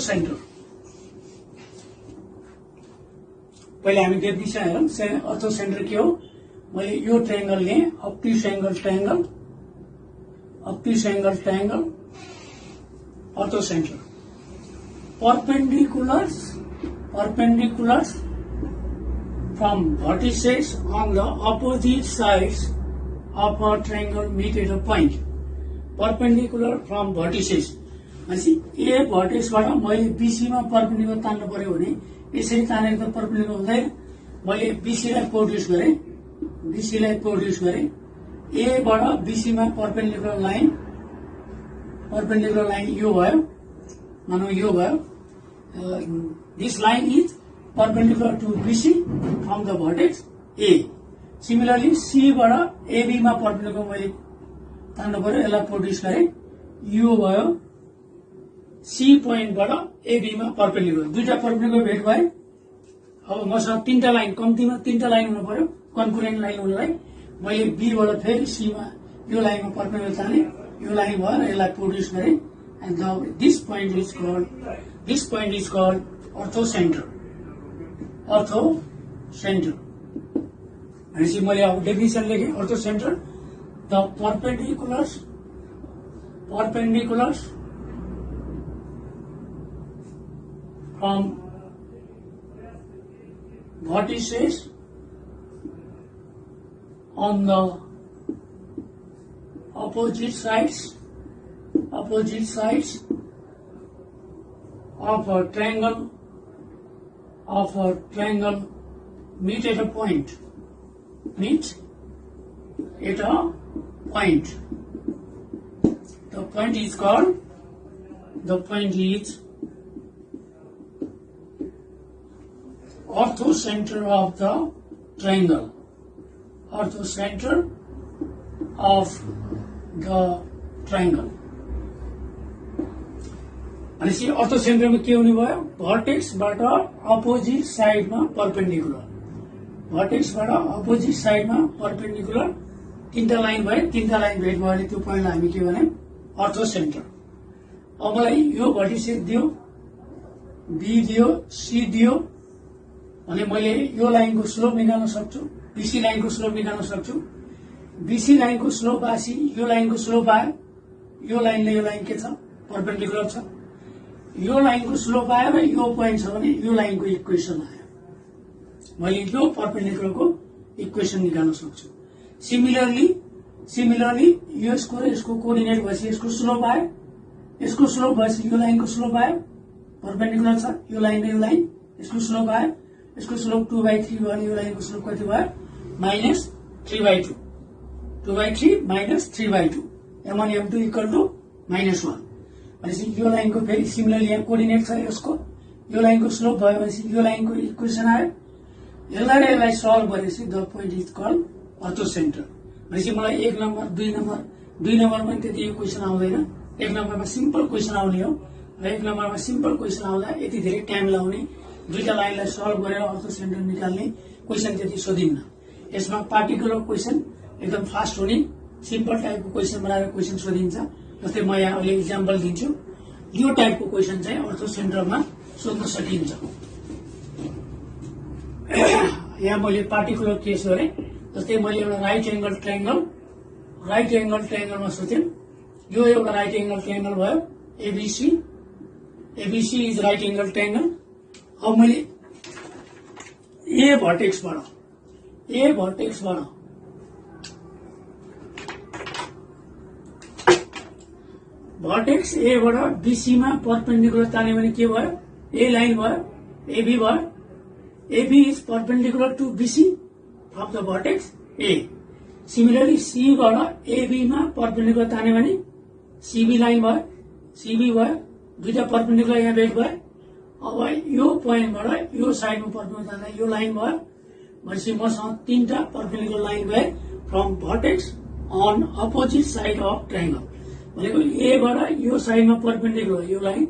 Centre. पहिले हामी definition हेरौँ। अर्थो सेन्टर के हो? मैले यो ट्रायंगल लिएँ, अप्टिस एंगल ट्रायंगल, अप्टिस एंगल ट्रायंगल, अर्थो centre. perpendiculars from vertices on the opposite sides of a triangle meet at a point. Perpendicular from vertices भनेपछि ए भर्टेक्सबाट मैले बीसी मा परपेन्डिकुलर तान्नु पर्यो भने यसरी तानेर त परपेन्डिकुलर हुँदैन। मैले बीसी लाई प्रोड्युस गरेँ, ए बाट बीसी मा परपेन्डिकुलर लाइन यो भयो, मानौ यो भयो। This line is perpendicular to BC from the vertex A. Similarly, C बाट AB मा परपेन्डिकुलर मैले तान्नु पर्यो, यसलाई प्रोड्युस गरेँ, यो भयो। C पोइन्ट बाट AB मा परपेन्डिकुलर, दुईटा परपेन्डिकुलर भेट भए। अब मसँग तीनटा लाइन, कम्तीमा तीनटा लाइन हुनु पर्यो कन्कुरेन्ट लाइन हुनलाई। मैले B बाट फेरि C मा यो लाइनमा परपेन्डिकुलर ताने, यो लाइन भयो र यसलाई प्रोड्युस गरेँ। And this point is called ortho center. भनेपछि मैले अब definition लेखेँ। ortho center, the perpendiculars from vertices on the opposite sides of a triangle meet at a point. The point is orthocenter of the triangle. Orthocenter of the triangle. भनेपछि अर्थो सेन्टरमा के हुने भयो? भर्टेक्सबाट opposite साइडमा परपेन्डिकुलर, तीनटा line भए, तीनटा लाइन भेट भयो भने त्यो पोइन्टलाई हामी के भन्यौं? अर्थो सेन्टर। अब मलाई यो भर्टिसेस दियो, बी दियो, सी दियो भने मैले यो लाइनको स्लोप निकाल्न सक्छु, बीसी लाइनको स्लोप निकाल्न सक्छु। बीसी लाइनको स्लोप आसी यो लाइनको स्लोप आयो, यो लाइनले यो लाइन के छ? परपेन्डिकुलर छ। यो लाइनको स्लोप आयो र यो पोइन्ट छ भने यो लाइनको इक्वेसन आयो, मैले यो परपेन्डिकुलरको इक्वेसन निकाल्न सक्छु। सिमिलरली यसको र यसको कोअर्डिनेट भएपछि यसको स्लोप आयो, यसको स्लोप भएपछि यो लाइनको स्लोप आयो, परपेन्डिकुलर छ यो लाइन र यो लाइन, यसको स्लोप आयो, यसको स्लोप 2/3 भयो भने यो लाइनको स्लोप कति भयो? -3/2, 2/3 -3/2, m1 m2 =-1। भनेपछि यो लाइनको फेरि सिमिलरली यहाँ कोअर्डिनेट छ यसको, यो लाइनको स्लोप भयो भनेपछि यो लाइनको इक्वेसन आयो। यसलाई सल्भ गरेपछि द पोइन्ट इज कल्ड अर्थो सेन्टर। भनेपछि मलाई 1 नम्बर 2 नम्बरमा त्यति यो क्वेसन आउँदैन। 1 नम्बरमा सिम्पल क्वेसन आउने हो र 1 नम्बरमा सिम्पल क्वेसन आउँदा यति धेरै टाइम लाग्ने, दुईटा लाइनलाई सल्भ गरेर अर्थो सेन्टर निकाल्ने क्वेसन त्यति सोधिन्न। यसमा पार्टिकुलर क्वेसन एकदम फास्ट हुने, सिम्पल टाइपको क्वेसन बनाएर क्वेसन सोधिन्छ। जस्तै म यहाँ अहिले इक्जाम्पल दिन्छु, यो टाइपको क्वेसन चाहिँ अर्थो सेन्टरमा सोध्न सकिन्छ। यहाँ मैले पार्टिकुलर केस गरेँ। जस्तै मैले एउटा राइट एंगल ट्रायंगलमा सोचेँ, यो एउटा राइट एंगल ट्रायंगल भयो, ABC is right angle triangle. अब मैले ए भर्टेक्सबाट भर्टेक्स ए बाट बीसी मा परपेन्डिकुलर तान्यो भने के भयो? ए लाइन भयो, एबी भयो। AB is perpendicular to BC from the vertex A. Similarly C बाट एबी मा परपेन्डिकुलर तान्यो भने सीबी लाइन भयो, दुईटा परपेन्डिकुलर यहाँ भेट भयो। अब यो पोइन्टबाट यो साइडमा परपेन्डिकुलर तान्दा यो लाइन भयो। भनेपछि मसँग तीनटा परपेन्डिकुलर लाइन भए from vertex on opposite side of triangle. भनेको ए बाट यो साइडमा परपेन्डिकुलर यो लाइन,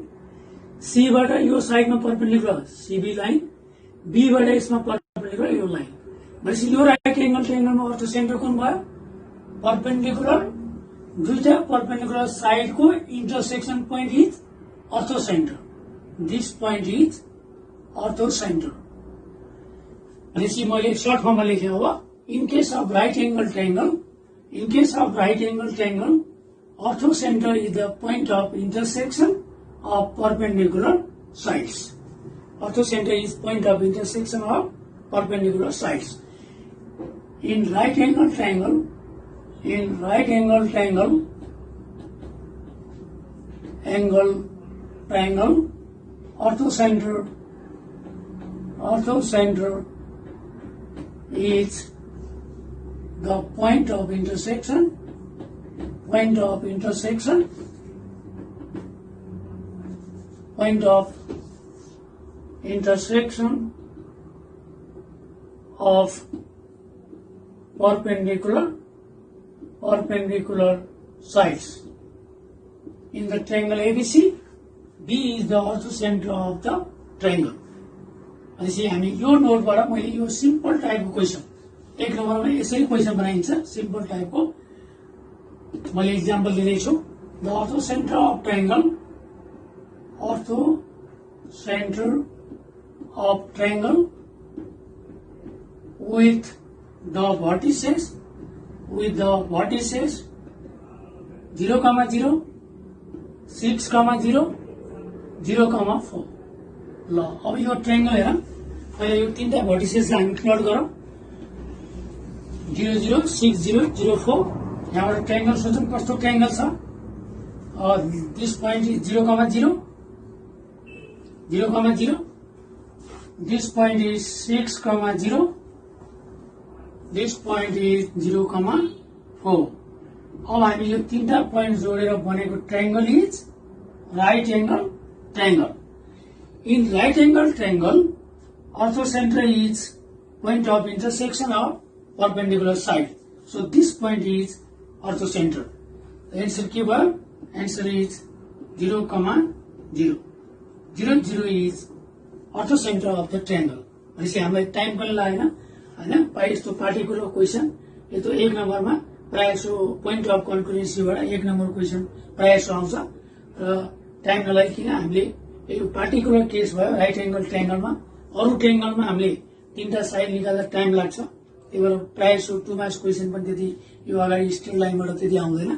सी बाट यो साइडमा परपेन्डिकुलर सीबी लाइन, बी बाट यसमा परपेन्डिकुलर यो लाइन। भनेपछि यो राइट एंगल ट्रायंगलमा अर्थो सेन्टर कुन भयो? परपेन्डिकुलर, दुईटा परपेन्डिकुलर साइडको इन्टरसेक्सन पोइन्ट इज अर्थो centre. this point is orthocenter. भनेपछि मैले सर्ट फर्ममा लेखेँ अब in case of right angle triangle orthocenter is the point of intersection of perpendicular sides. Orthocenter is point of intersection of perpendicular sides. In right angle triangle orthocenter is the point of intersection of perpendicular sides. In the triangle ABC, B is the orthocenter of the triangle. भनेपछि हामी यो नोटबाट मैले यो simple टाइपको question एक नम्बरमा यसरी question बनाइन्छ सिम्पल टाइपको मैले एक्जाम्पल दिँदैछु the orthocenter of triangle with the vertices 0, 0, 6, 0, 0, 4. ल अब यो ट्रायंगल हेर पहिला यो तीनटा भर्टिसेसलाई हामी प्लट गरौँ 0, 0, 6, 0, 0, 4 यहाँबाट ट्रायंगल सोचौँ कस्तो ट्रायंगल छ this point is 0, 0, 0, 0 this point is 6, 0 this point is 0, 4 अब हामी यो तीनटा पोइन्ट जोडेर बनेको triangle is right angle triangle in right angle triangle orthocenter is point of intersection of perpendicular side so this point is orthocenter the answer के भयो answer is 0, 0 0, 0 is orthocenter of the triangle भनेपछि हामीलाई time पनि लागेन हैन प्राय यस्तो particular question यो त एक नम्बरमा प्राय सो पोइन्ट अफ कन्क्लुडेन्सीबाट एक नम्बर क्वेशन प्राय सो आउँछ र टाइम नलागिकन हामीले यो पार्टिकुलर केस भयो राइट एंगल ट्रायंगलमा अरु ट्रायंगलमा हामीले तीनटा साइड निकाल्दा टाइम लाग्छ त्यही भएर प्राय सो 2 मार्क्स क्वेशन पनि त्यति यो अगाडि स्ट्रेट लाइनबाट त्यति आउँदैन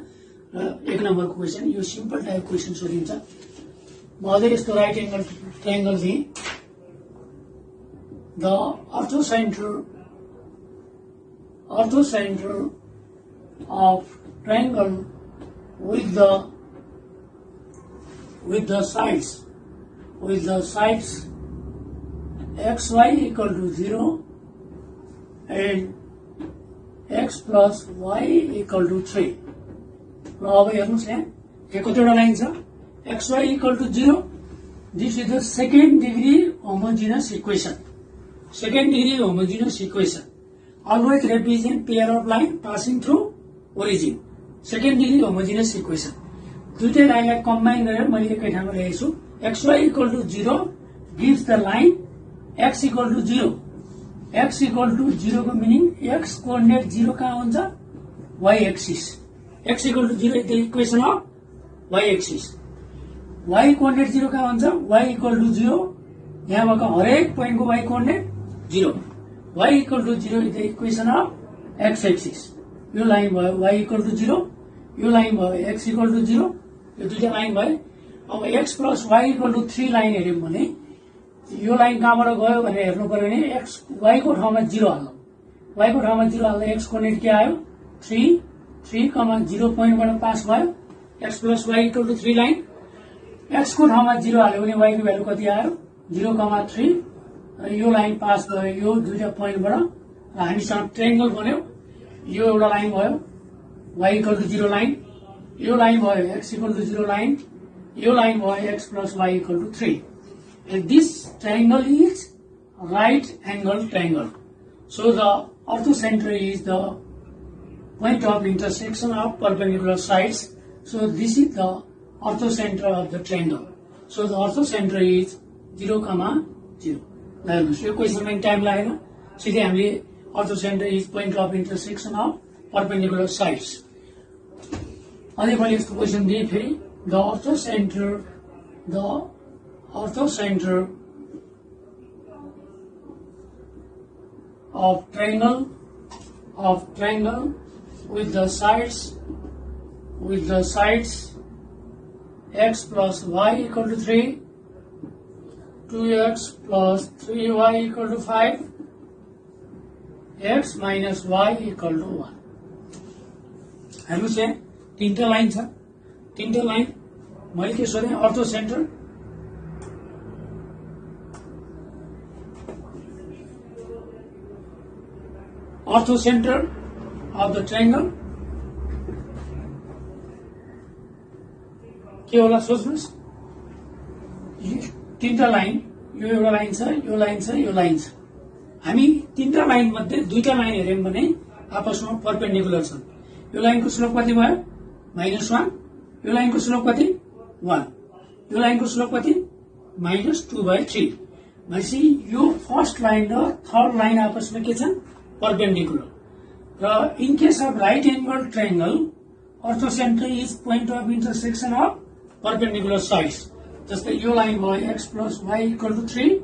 र एक नम्बरको क्वेशन यो सिम्पल टाइप क्वेशन सोधिन्छ म अझै यस्तो राइट एंगल ट्रायंगल दिए the orthocenter of triangle with the sides xy equal to 0 and x plus y equal to 3 र अब हेर्नुस् यहाँ के कतिवटा लाइन छ xy equal to 0 this is the second degree homogeneous equation always represent pair of line passing through origin second degree homogeneous equation दुईटै लाइनलाई combine गरेर मैले एकै ठाउँमा ल्याएको छु xy equal to 0 gives the line x equal to 0 को meaning x coordinate 0 कहाँ हुन्छ y axis x equal to 0 is the equation of y axis y coordinate 0 कहाँ हुन्छ y equal to 0 यहाँ भएको हरेक पोइन्ट को y coordinate 0 y equal to 0 is the equation of x axis यो line भयो y equal to 0 यो line भयो x equal to 0 यो दुईटा लाइन भयो अब x plus y equal to 3 line हेर्यौं भने यो लाइन कहाँबाट गयो भने हेर्नु पर्यो भने x y को ठाउँमा 0 हाल्नु y को ठाउँमा 0 हाल्दा x कोर्डिनेट के आयो 3 0 पोइन्टबाट पास भयो x plus y equal to 3 line x को ठाउँमा 0 हाल्यो भने y को भ्यालु कति आयो 0, 3 यो लाइन पास भयो यो दुईटा पोइन्टबाट हामीसँग ट्रायंगल बन्यो यो एउटा लाइन भयो y equal to 0 लाइन यो लाइन भयो x equal to 0 लाइन यो लाइन भयो x plus y equal to 3 and this triangle is right angle triangle so the orthocenter is the point of intersection of perpendicular sides so this is the orthocenter of the triangle so the orthocenter is 0, 0 यो क्वेशनमा time लागेन सिधै हामीले orthocenter is point of intersection of perpendicular sides अझै मैले यस्तो question दिए फेरि the orthocenter of triangle with the sides x plus y equal to 3, 2x plus 3y equal to 5, x minus y equal to 1. हेर्नुस् यहाँ तीनटा line छ, तीनटा लाइन मैले के सोधेँ अर्थोसेन्टर of the triangle के होला सोच्नुस्। तीनटा लाइन, यो एउटा लाइन छ, यो लाइन छ, यो लाइन छ। हामी तीनटा लाइन मध्ये दुईटा लाइन हेर्यौं भने आपसमा परपेन्डिकुलर छन्। यो लाइनको स्लोप कति भयो? -1। यो लाइनको स्लोप कति? 1। यो लाइनको स्लोप कति? -2/3। भनेपछि यो फर्स्ट लाइन र थर्ड लाइन आपसमा के छन्? परपेन्डिकुलर। र in case of right angle triangle orthocentre is point of intersection of perpendicular sides. जस्तै यो लाइन भयो x plus y equal to 3,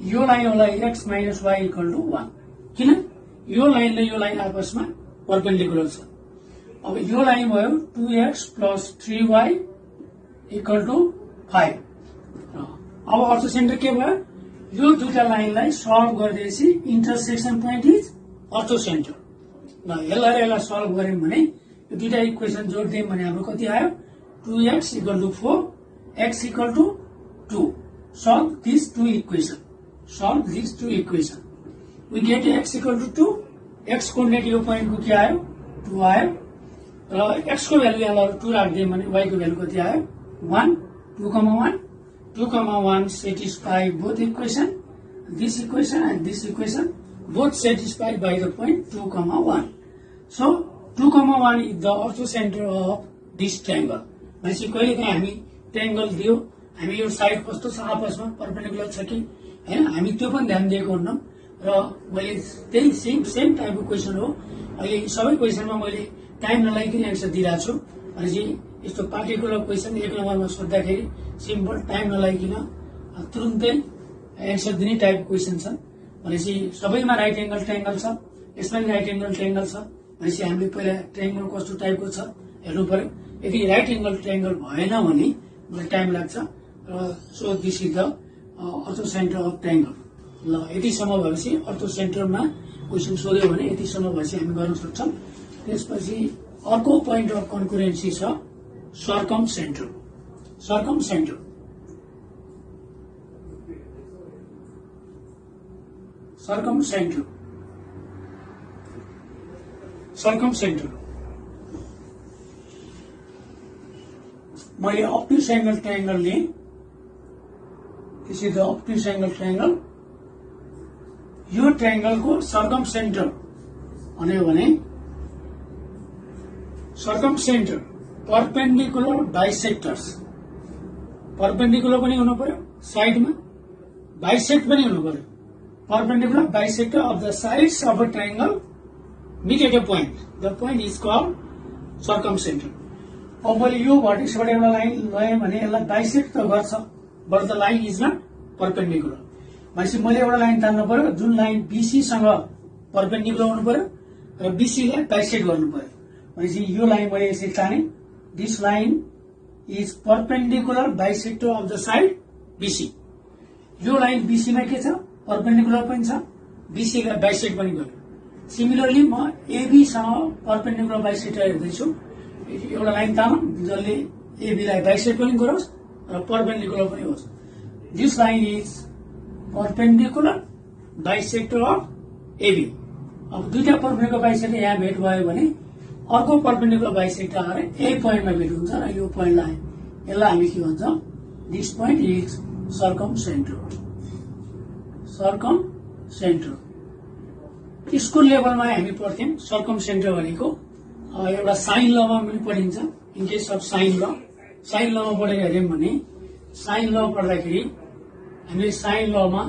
यो लाइन होला x minus y equal to 1। किन? यो लाइन र यो लाइन आपसमा परपेन्डिकुलर छ। अब यो लाइन भयो 2x plus 3y equal to 5। अब अर्थोसेन्टर के भयो? यो दुईटा लाइनलाई सल्भ गर्दैछि इंटरसेक्शन पोइन्ट इज अर्थोसेन्टर। ल यसलाई सल्भ गर्यौं भने यो दुईटा इक्वेसन जोड्दियौं भने हाम्रो कति आयो? 2x equal to 4, x equal to 2. Solve these two equations. We get x equal to 2. x को नेगेटिभ पोइन्ट को के आयो? 2 आयो। र x को भ्यालु यहाँ 2 राख्दियौं भने y को भ्यालु कति आयो? 1, 2,1, 2,1 satisfy both equation. This equation and this equation both satisfied by the point 2,1. So 2,1 is the orthocenter of this triangle. भनेपछि कहिलेकाहीँ हामी ट्रायंगल दियो, हामी यो साइड कस्तो छ आपसमा परपेन्डिकुलर छ कि हैन, हामी त्यो पनि ध्यान दिएको हुन्न। र मैले त्यही सेम टाइपको क्वेसन हो। अहिले सबै क्वेसनमा मैले टाइम नलागिकन एन्सर दिइरहेको छु। भनेपछि यस्तो पार्टिकुलर क्वेसन एक नम्बरमा सोध्दाखेरि सिम्पल टाइम नलागिकन तुरुन्तै एन्सर दिने टाइपको क्वेसन छ। भनेपछि सबैमा राइट एंगल ट्रायंगल छ, यसमा पनि राइट एंगल ट्रायंगल छ। भनेपछि हामीले पहिला ट्रायंगल कस्तो टाइपको छ हेर्नु पर्यो। यदि राइट एंगल ट्रायंगल भएन भने मलाई टाइम लाग्छ। So this is the orthocentre of triangle. ल यतिसम्म भएपछि अर्थोसेन्टरमा क्वेसन सोध्यो भने यतिसम्म भएपछि हामी गर्न सक्छौं। त्यसपछि अर्को पोइन्ट अफ कन्कुरेन्सी छ सर्कमसेन्टर। मैले ऑब्ट्यूज एंगल ट्रायंगल लिए। This is the obtuse angle triangle. यो ट्रायंगल को सर्कमसेन्टर भन्यो भने सर्कमसेन्टर परपेन्डिकुलर बाइसेक्टर्स, परपेन्डिकुलर पनि हुनु पर्यो साइडमा, बाइसेक्ट पनि हुनु पर्यो। Perpendicular bisector of the sides of a triangle meet at a point. The point is called circumcenter. अब मैले यो भर्टेक्सबाट एउटा लाइन लएँ भने यसलाई बाइसेक्ट त गर्छ, but the line is not perpendicular. भनेपछि मैले एउटा लाइन तान्नु पर्यो जुन लाइन बीसी सँग परपेन्डिकुलर हुनु पर्यो र बीसी लाई बाइसेक्ट गर्नु पर्यो। भनेपछि यो लाइन मैले यसरी ताने। This line is perpendicular bisector of the side BC. यो लाइन बीसी मा के छ? परपेन्डिकुलर पनि छ, बीसी लाई बाइसेक्ट पनि गर्यो। सिमिलरली म एबी सँग परपेन्डिकुलर बाइसेक्टर हेर्दैछु। एउटा लाइन तानौं जसले एबी लाई बाइसेक्ट पनि गरोस् र परपेन्डिकुलर पनि होस्। This line is perpendicular bisector of AB. अब दुईटा परपेन्डिकुलर बाइसेक्टर यहाँ भेट भयो भने अर्को परपेन्डिकुलर बाइसेक्टर आएर ए पोइन्टमा भेट हुन्छ र यो पोइन्टलाई यसलाई हामी के भन्छौं? This point is circumcentre. School लेभलमा हामी पढ्थ्यौं सर्कमसेन्टर भनेको एउटा साइन लमा पनि पढिन्छ। इन केस अफ साइन लमा पढेर हेर्यौं भने साइन ल पढ्दाखेरि हामीले साइन लमा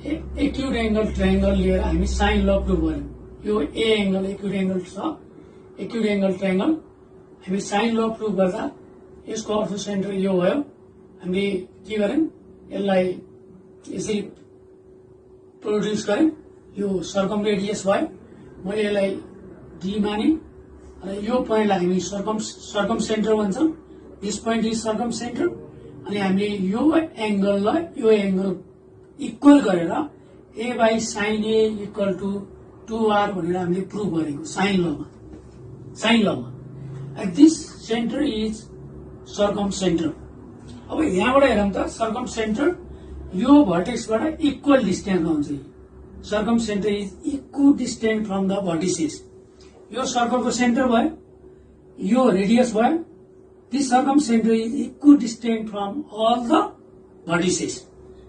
एक्युट एंगल ट्रायंगल लिएर हामी साइन ल प्रुभ गर्यौं। यो ए एंगल एक्युट एंगल छ, एक्युट एंगल ट्रायंगल हामी साइन ल प्रुभ गर्दा यसको अर्थोसेन्टर यो भयो हामीले के गर्यौं यसलाई यसरी प्रोड्युस गर्यौं यो सर्कम रेडियस भयो मैले यसलाई डी माने र यो पोइन्टलाई हामी सर्कम सेन्टर भन्छौं this point is circumcentre अनि हामीले यो एंगललाई यो एंगल इक्वल गरेर a by sin a equal to 2r भनेर हामीले प्रुभ गरेको sign Lama and this center is circum center अब यहाँबाट हेरौं त सर्कम सेन्टर यो भर्टेक्सबाट इक्वल डिस्टेन्समा हुन्छ circumcentre is equal distance from the vertices यो सर्कलको सेन्टर भयो यो रेडियस भयो this circumcentre is equal distance from all the vertices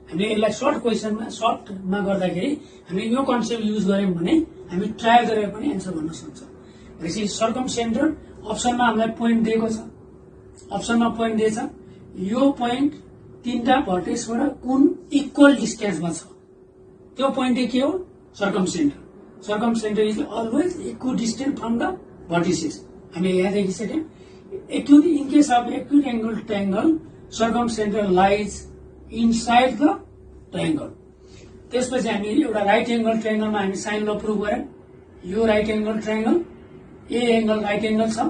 हामीले यसलाई सर्टमा गर्दाखेरि हामीले यो कन्सेप्ट युज गर्यौं भने हामी ट्राई गरेर पनि एन्सर गर्न सक्छौं भनेपछि सर्कम सेन्टर अप्सनमा हामीलाई पोइन्ट दिएको छ अप्सनमा पोइन्ट दिएछ यो पोइन्ट तीनटा भर्टेक्सबाट कुन इक्वल डिस्टेन्समा छ त्यो पोइन्ट के हो circumcentre is always equal distance from the vertices हामीले यहाँ देखिसक्यौं acute in case of acute angle triangle circumcentre lies inside the triangle त्यसपछि हामी एउटा राइट एंगल ट्रायंगलमा हामी साइन ल प्रुभ गर्यौं यो right angle triangle A angle right angle छ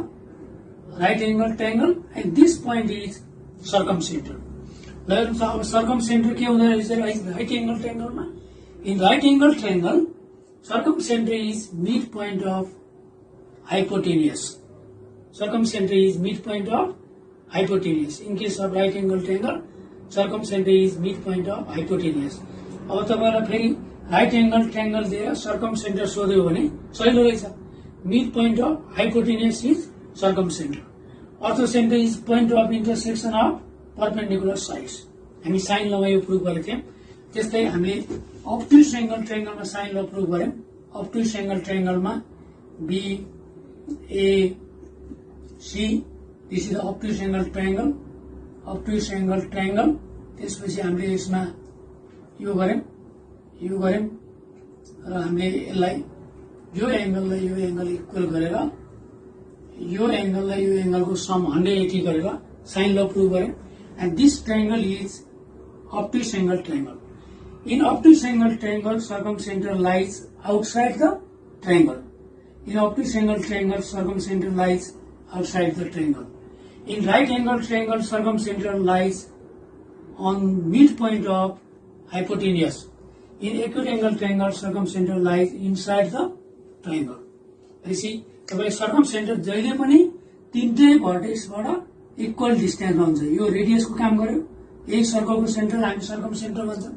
right angle triangle and this point is circumcentre ल हेर्नुस् अब सर्कम सेन्टर के हुँदो रहेछ राइट एंगल ट्रायंगलमा in right angle triangle circumcentre is mid point of hypotenuse circumcentre is mid point of hypotenuse in case of right angle triangle circumcentre is mid point of hypotenuse अब तपाईलाई फेरि right angle triangle दिएर circum centre सोध्यो भने सजिलो रहेछ mid point of hypotenuse is circumcentre orthocentre is point of intersection of perpendicular sides हामी साइन लमा यो प्रुभ गरेका थियौं त्यस्तै हामीले अब्ट्युस एंगल ट्रायंगलमा साइन ल प्रुभ गर्यौं अब्ट्युस एंगल ट्रायंगलमा B A C this is obtuse angle triangle obtuse angle triangle त्यसपछि हामीले यसमा यो गर्यौं र हामीले यसलाई यो एंगललाई यो एंगल इक्वल गरेर यो एंगललाई यो एंगलको सम 180 गरेर साइन ल प्रुभ गर्यौं and this triangle is obtuse angle triangle. In obtuse angle triangle, circumcenter lies outside the triangle. In obtuse angle triangle, circumcenter lies outside the triangle. In right angle triangle, circumcenter lies on midpoint of hypotenuse. In acute angle triangle, circumcenter lies inside the triangle. You see, तपाईले circumcenter जहिले पनि तीनटै भर्टेक्सबाट equal डिस्टेन्समा हुन्छ यो रेडियसको काम गर्यो यही सर्कलको सेन्टर हामी सर्कम सेन्टर भन्छौं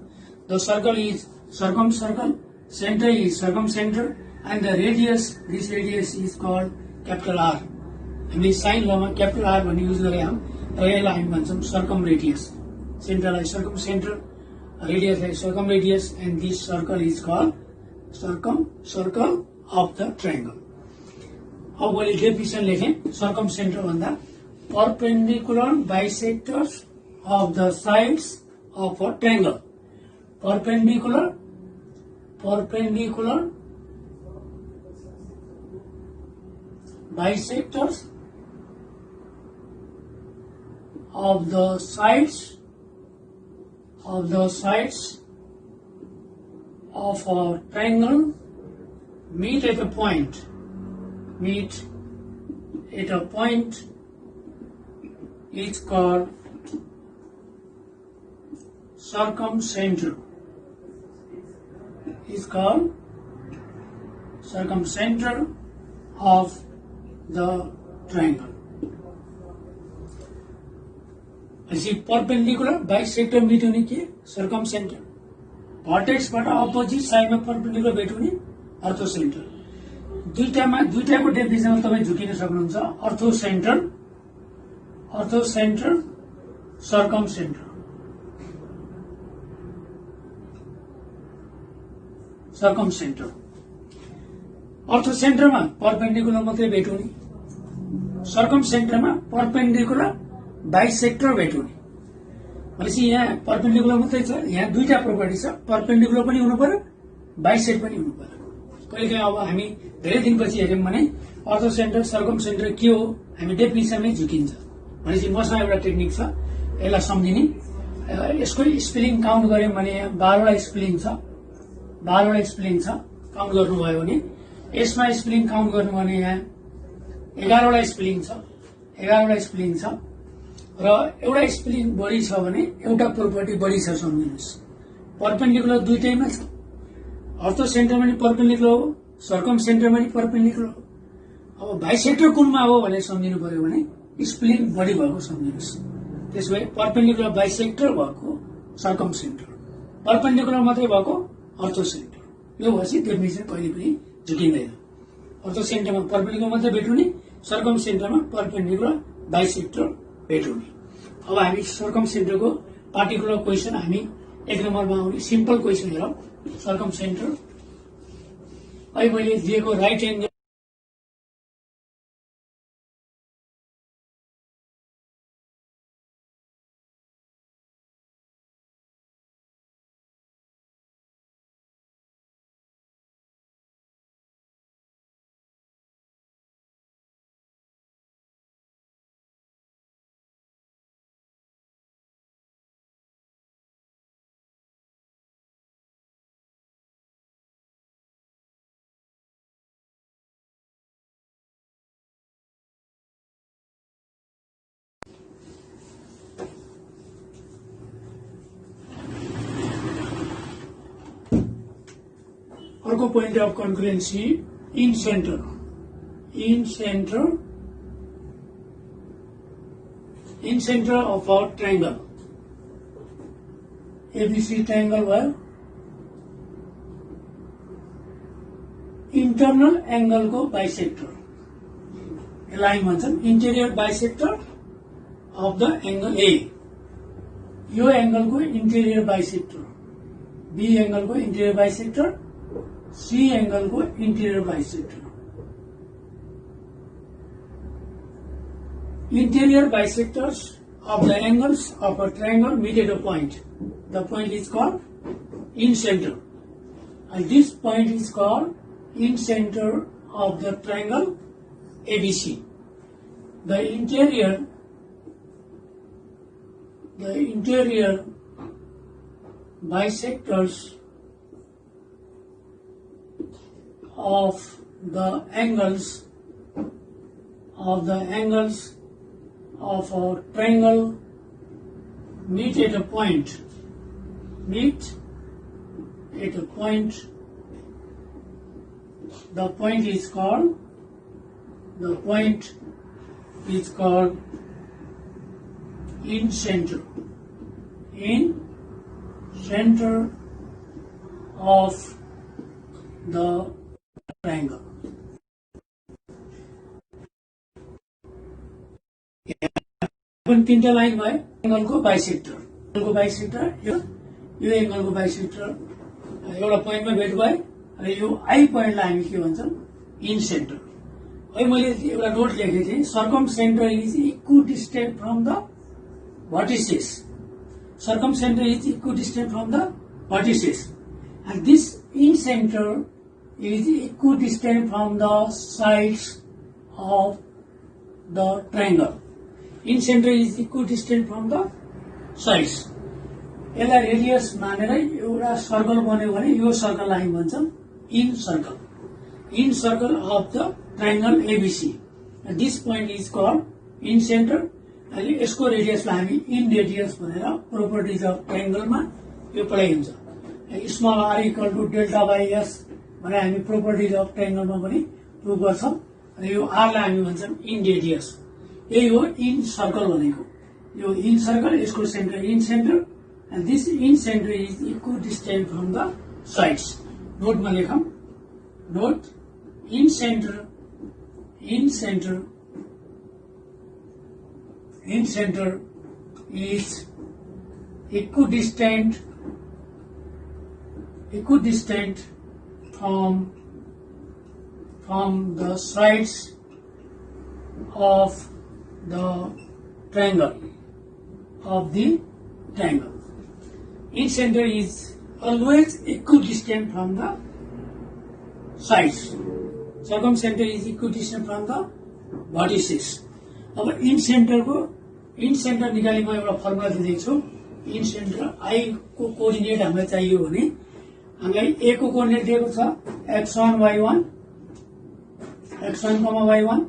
the circle is circumcircle centre is circumcentre and the radius this radius is called capital R हामी साइन लमा क्यापिटल आर भन्ने युज गरेका हौं र यसलाई हामी भन्छौं सर्कम रेडियस सेन्टरलाई सर्कम सेन्टर रेडियसलाई circumradius and this circle is called circumcircle of the triangle अब मैले डेफिनिसन लेखेँ सर्कम सेन्टर भन्दा perpendicular bisectors of the sides of a triangle. Perpendicular bisectors of the sides of a triangle meet at a point is called circumcenter is called circumcenter of the triangle. ऐसी perpendicular bisector meet होने की circumcenter vertex बाट opposite side में perpendicular भेट हुने अर्थोसेन्टर दुईटाको definition तपाईं झुकिन सक्नुहुन्छ अर्थोसेन्टर सर्कमसेन्टर सर्कमसेन्टर अर्थोसेन्टरमा perpendicular मात्रै भेट हुने सर्कमसेन्टरमा परपेन्डिकुलर बाइसेक्टर भेट हुने भनेपछि यहाँ परपेन्डिकुलर मात्रै छ यहाँ दुईटा प्रोपर्टी छ परपेन्डिकुलर पनि हुनु पर्यो बाइसेक्ट पनि हुनु पर्यो कहिलेकाहीँ अब हामी धेरै दिनपछि हेर्यौं भने अर्थोसेन्टर सर्कमसेन्टर के हो हामी डेफिनिसनमै झुकिन्छ भनेपछि मसँग एउटा टेक्निक छ यसलाई सम्झिने। यसको स्पेलिङ काउन्ट गर्यौं भने 12 वटा स्पेलिङ छ, 12 वटा स्पेलिङ छ काउन्ट गर्नुभयो भने। यसमा स्पेलिङ काउन्ट गर्नु भने यहाँ 11 वटा स्पेलिङ छ, 11 वटा स्पेलिङ छ र एउटा स्पेलिङ बढी छ भने एउटा प्रोपर्टी बढी छ सम्झिनुहोस्। परपेन्डिकुलर दुईटैमा छ, अर्थो सेन्टरमा नि परपेन्डिकुलर हो, सर्कम सेन्टरमा नि परपेन्डिकुलर हो। अब बाइसेक्टर कुनमा हो भनेर सम्झिनु पर्यो भने स्पेलिङ बढी भएको सम्झिनुहोस्। त्यसो भए परपेन्डिकुलर बाइसेक्टर भएको सर्कम सेन्टर, परपेन्डिकुलर मात्रै भएको अर्थो सेन्टर। यो भएपछि डेफिनेसन कहिले पनि झुकिँदैन। अर्थो सेन्टरमा परपेन्डिकुलर मात्रै भेट्ने, सर्कम सेन्टरमा परपेन्डिकुलर बाइसेक्टर भेट्ने। अब हामी सर्कम सेन्टरको पार्टिकुलर क्वेसन हामी 1 नम्बरमा आउने सिम्पल क्वेसन हेरौं। सर्कम सेन्टर अहिले मैले दिएको राइट एंगल अर्को point of concurrency incentre of a triangle ABC triangle भयो। इंटरनल एंगल को बाइसेक्टर यसलाई भन्छन् interior bisector of the angle A. यो एंगल को इंटेरियर बाइसेक्टर, बी एंगल को इंटेरियर बाइसेक्टर, सी एंगल को interior bisector. Interior bisectors of the angles of a triangle meet at a point. The point is called in-center, and this point is called in-center of the triangle ABC. The interior bisectors of the angles of a triangle meet at a point. The point is called in center of the triangle. तीनटा line भयो angle को bisector, यो angle को bisector एउटा पोइन्टमा भेट भयो र यो आई पोइन्टलाई हामी के भन्छौं इन सेन्टर। अहिले मैले एउटा नोट लेखेको थिएँ, circumcentre is equidistant from the vertices. Circumcenter is equidistant from the vertices, and this in center is equidistant from the sides of the triangle. In center is equidistant from the sides. यसलाई radius मानेर एउटा circle बन्यो भने यो सर्कललाई हामी भन्छौं incircle of the triangle ABC, and this point is called in center. अहिले यसको रेडियसलाई हामी इन रेडियस भनेर प्रोपर्टिज अफ ट्रायंगलमा यो पढाइन्छ। Small r equal to delta by s भनेर हामी प्रोपर्टिज अफ ट्रायंगलमा पनि प्रुभ गर्छौं र यो आरलाई हामी भन्छौं इन रेडियस। यही हो इन सर्कल भनेको, यो इन सर्कल, यसको centre in centre, and this in center is equidistant from the sides. Note में लेखम, note in center is equidistant from the sides of the triangle In center is always equidistant from the sides. Circumcenter is equidistant from the vertices. अब in centre को in centre निकाली म एउटा formula दिँदैछु छु। In centre I को coordinate हामीलाई चाहियो भने हामीलाई ए को कोअर्डिनेट दिएको छ x1 y1 x1 y1,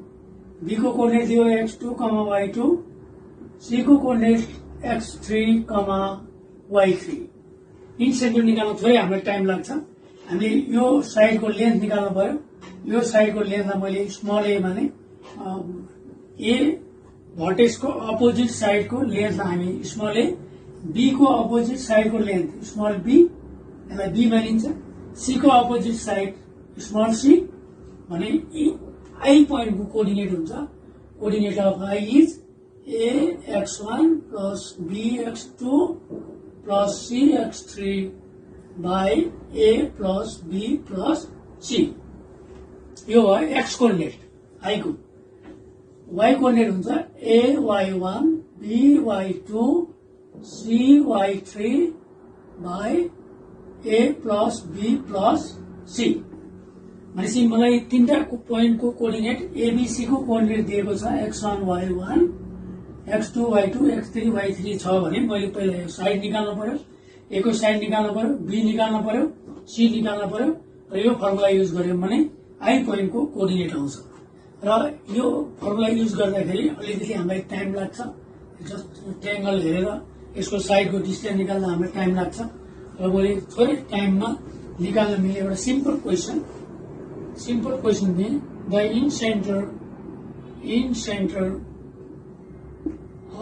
be को कोअर्डिनेट दियो x2 y2, सी को coordinate x3 y3। In centre निकाल्न थोरै हामीलाई टाइम लाग्छ। हामीले यो साइडको लेन्थ निकाल्नु पर्यो। यो साइडको लेन्थलाई मैले स्मल ए माने ए भर्टेक्सको अपोजिट साइडको लेन्थलाई हामी स्मल ए, बी को अपोजिट साइडको लेन्थ स्मल बी, यसलाई बी मानिन्छ, सी को अपोजिट साइड स्मल सी भने आई पोइन्टको कोअर्डिनेट हुन्छ। Coordinate of I is a x1 plus b x2 plus c x3 by a plus b plus c. यो भयो एक्स कोअर्डिनेट आई को। Y coordinate हुन्छ a y1 b y2 c y3 by a plus b plus c. भनेपछि मलाई तीनटा पोइन्टको coordinate ABC को coordinate दिएको छ x1 y1 x2 y2 x3 y3 छ भने मैले पहिला यो साइड निकाल्नु पर्यो, ए को साइड निकाल्नु पर्यो, बी निकाल्नु पर्यो, सी निकाल्नु पर्यो र यो फर्मुला युज गर्यौं भने आई पोइन्टको कोअर्डिनेट आउँछ। र यो फर्मुला युज गर्दाखेरि अलिकति हामीलाई टाइम लाग्छ। जस्ट ट्रायंगल हेरेर यसको साइडको डिस्टेन्स निकाल्दा हामीलाई टाइम लाग्छ र मैले थोरै टाइममा निकाल्न मिल्ने एउटा सिम्पल क्वेशन दिए the in centre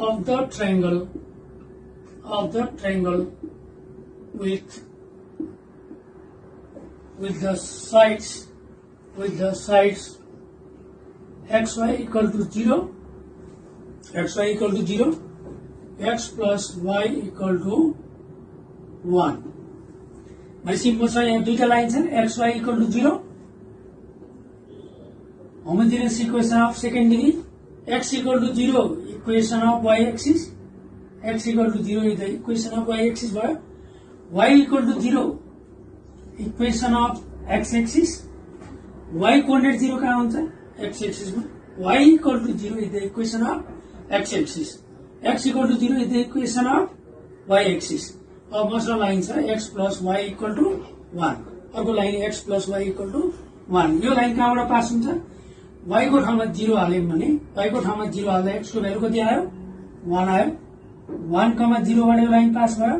of the triangle with the sides xy equal to 0, x plus y equal to 1। भनेपछि मसँग यहाँ दुईटा लाइन छन् xy equal to 0, homogeneous equation of second degree, x equal to 0 equation of y axis, x equal to 0 is the equation of y axis भयो, y equal to 0 equation of x axis, y coordinate 0 कहाँ हुन्छ x axis मा, y equal to 0 is the equation of x axis, x equal to 0 is the equation of y axis। अब मसँग line छ x plus y equal to 1, अर्को line x plus y equal to 1। यो line कहाँबाट pass हुन्छ, y को ठाउँमा 0 हाल्यौं भने y को ठाउँमा 0 हाल्दा x को भ्यालु कति आयो 1 आयो, 1, 0 बाट यो लाइन पास भयो।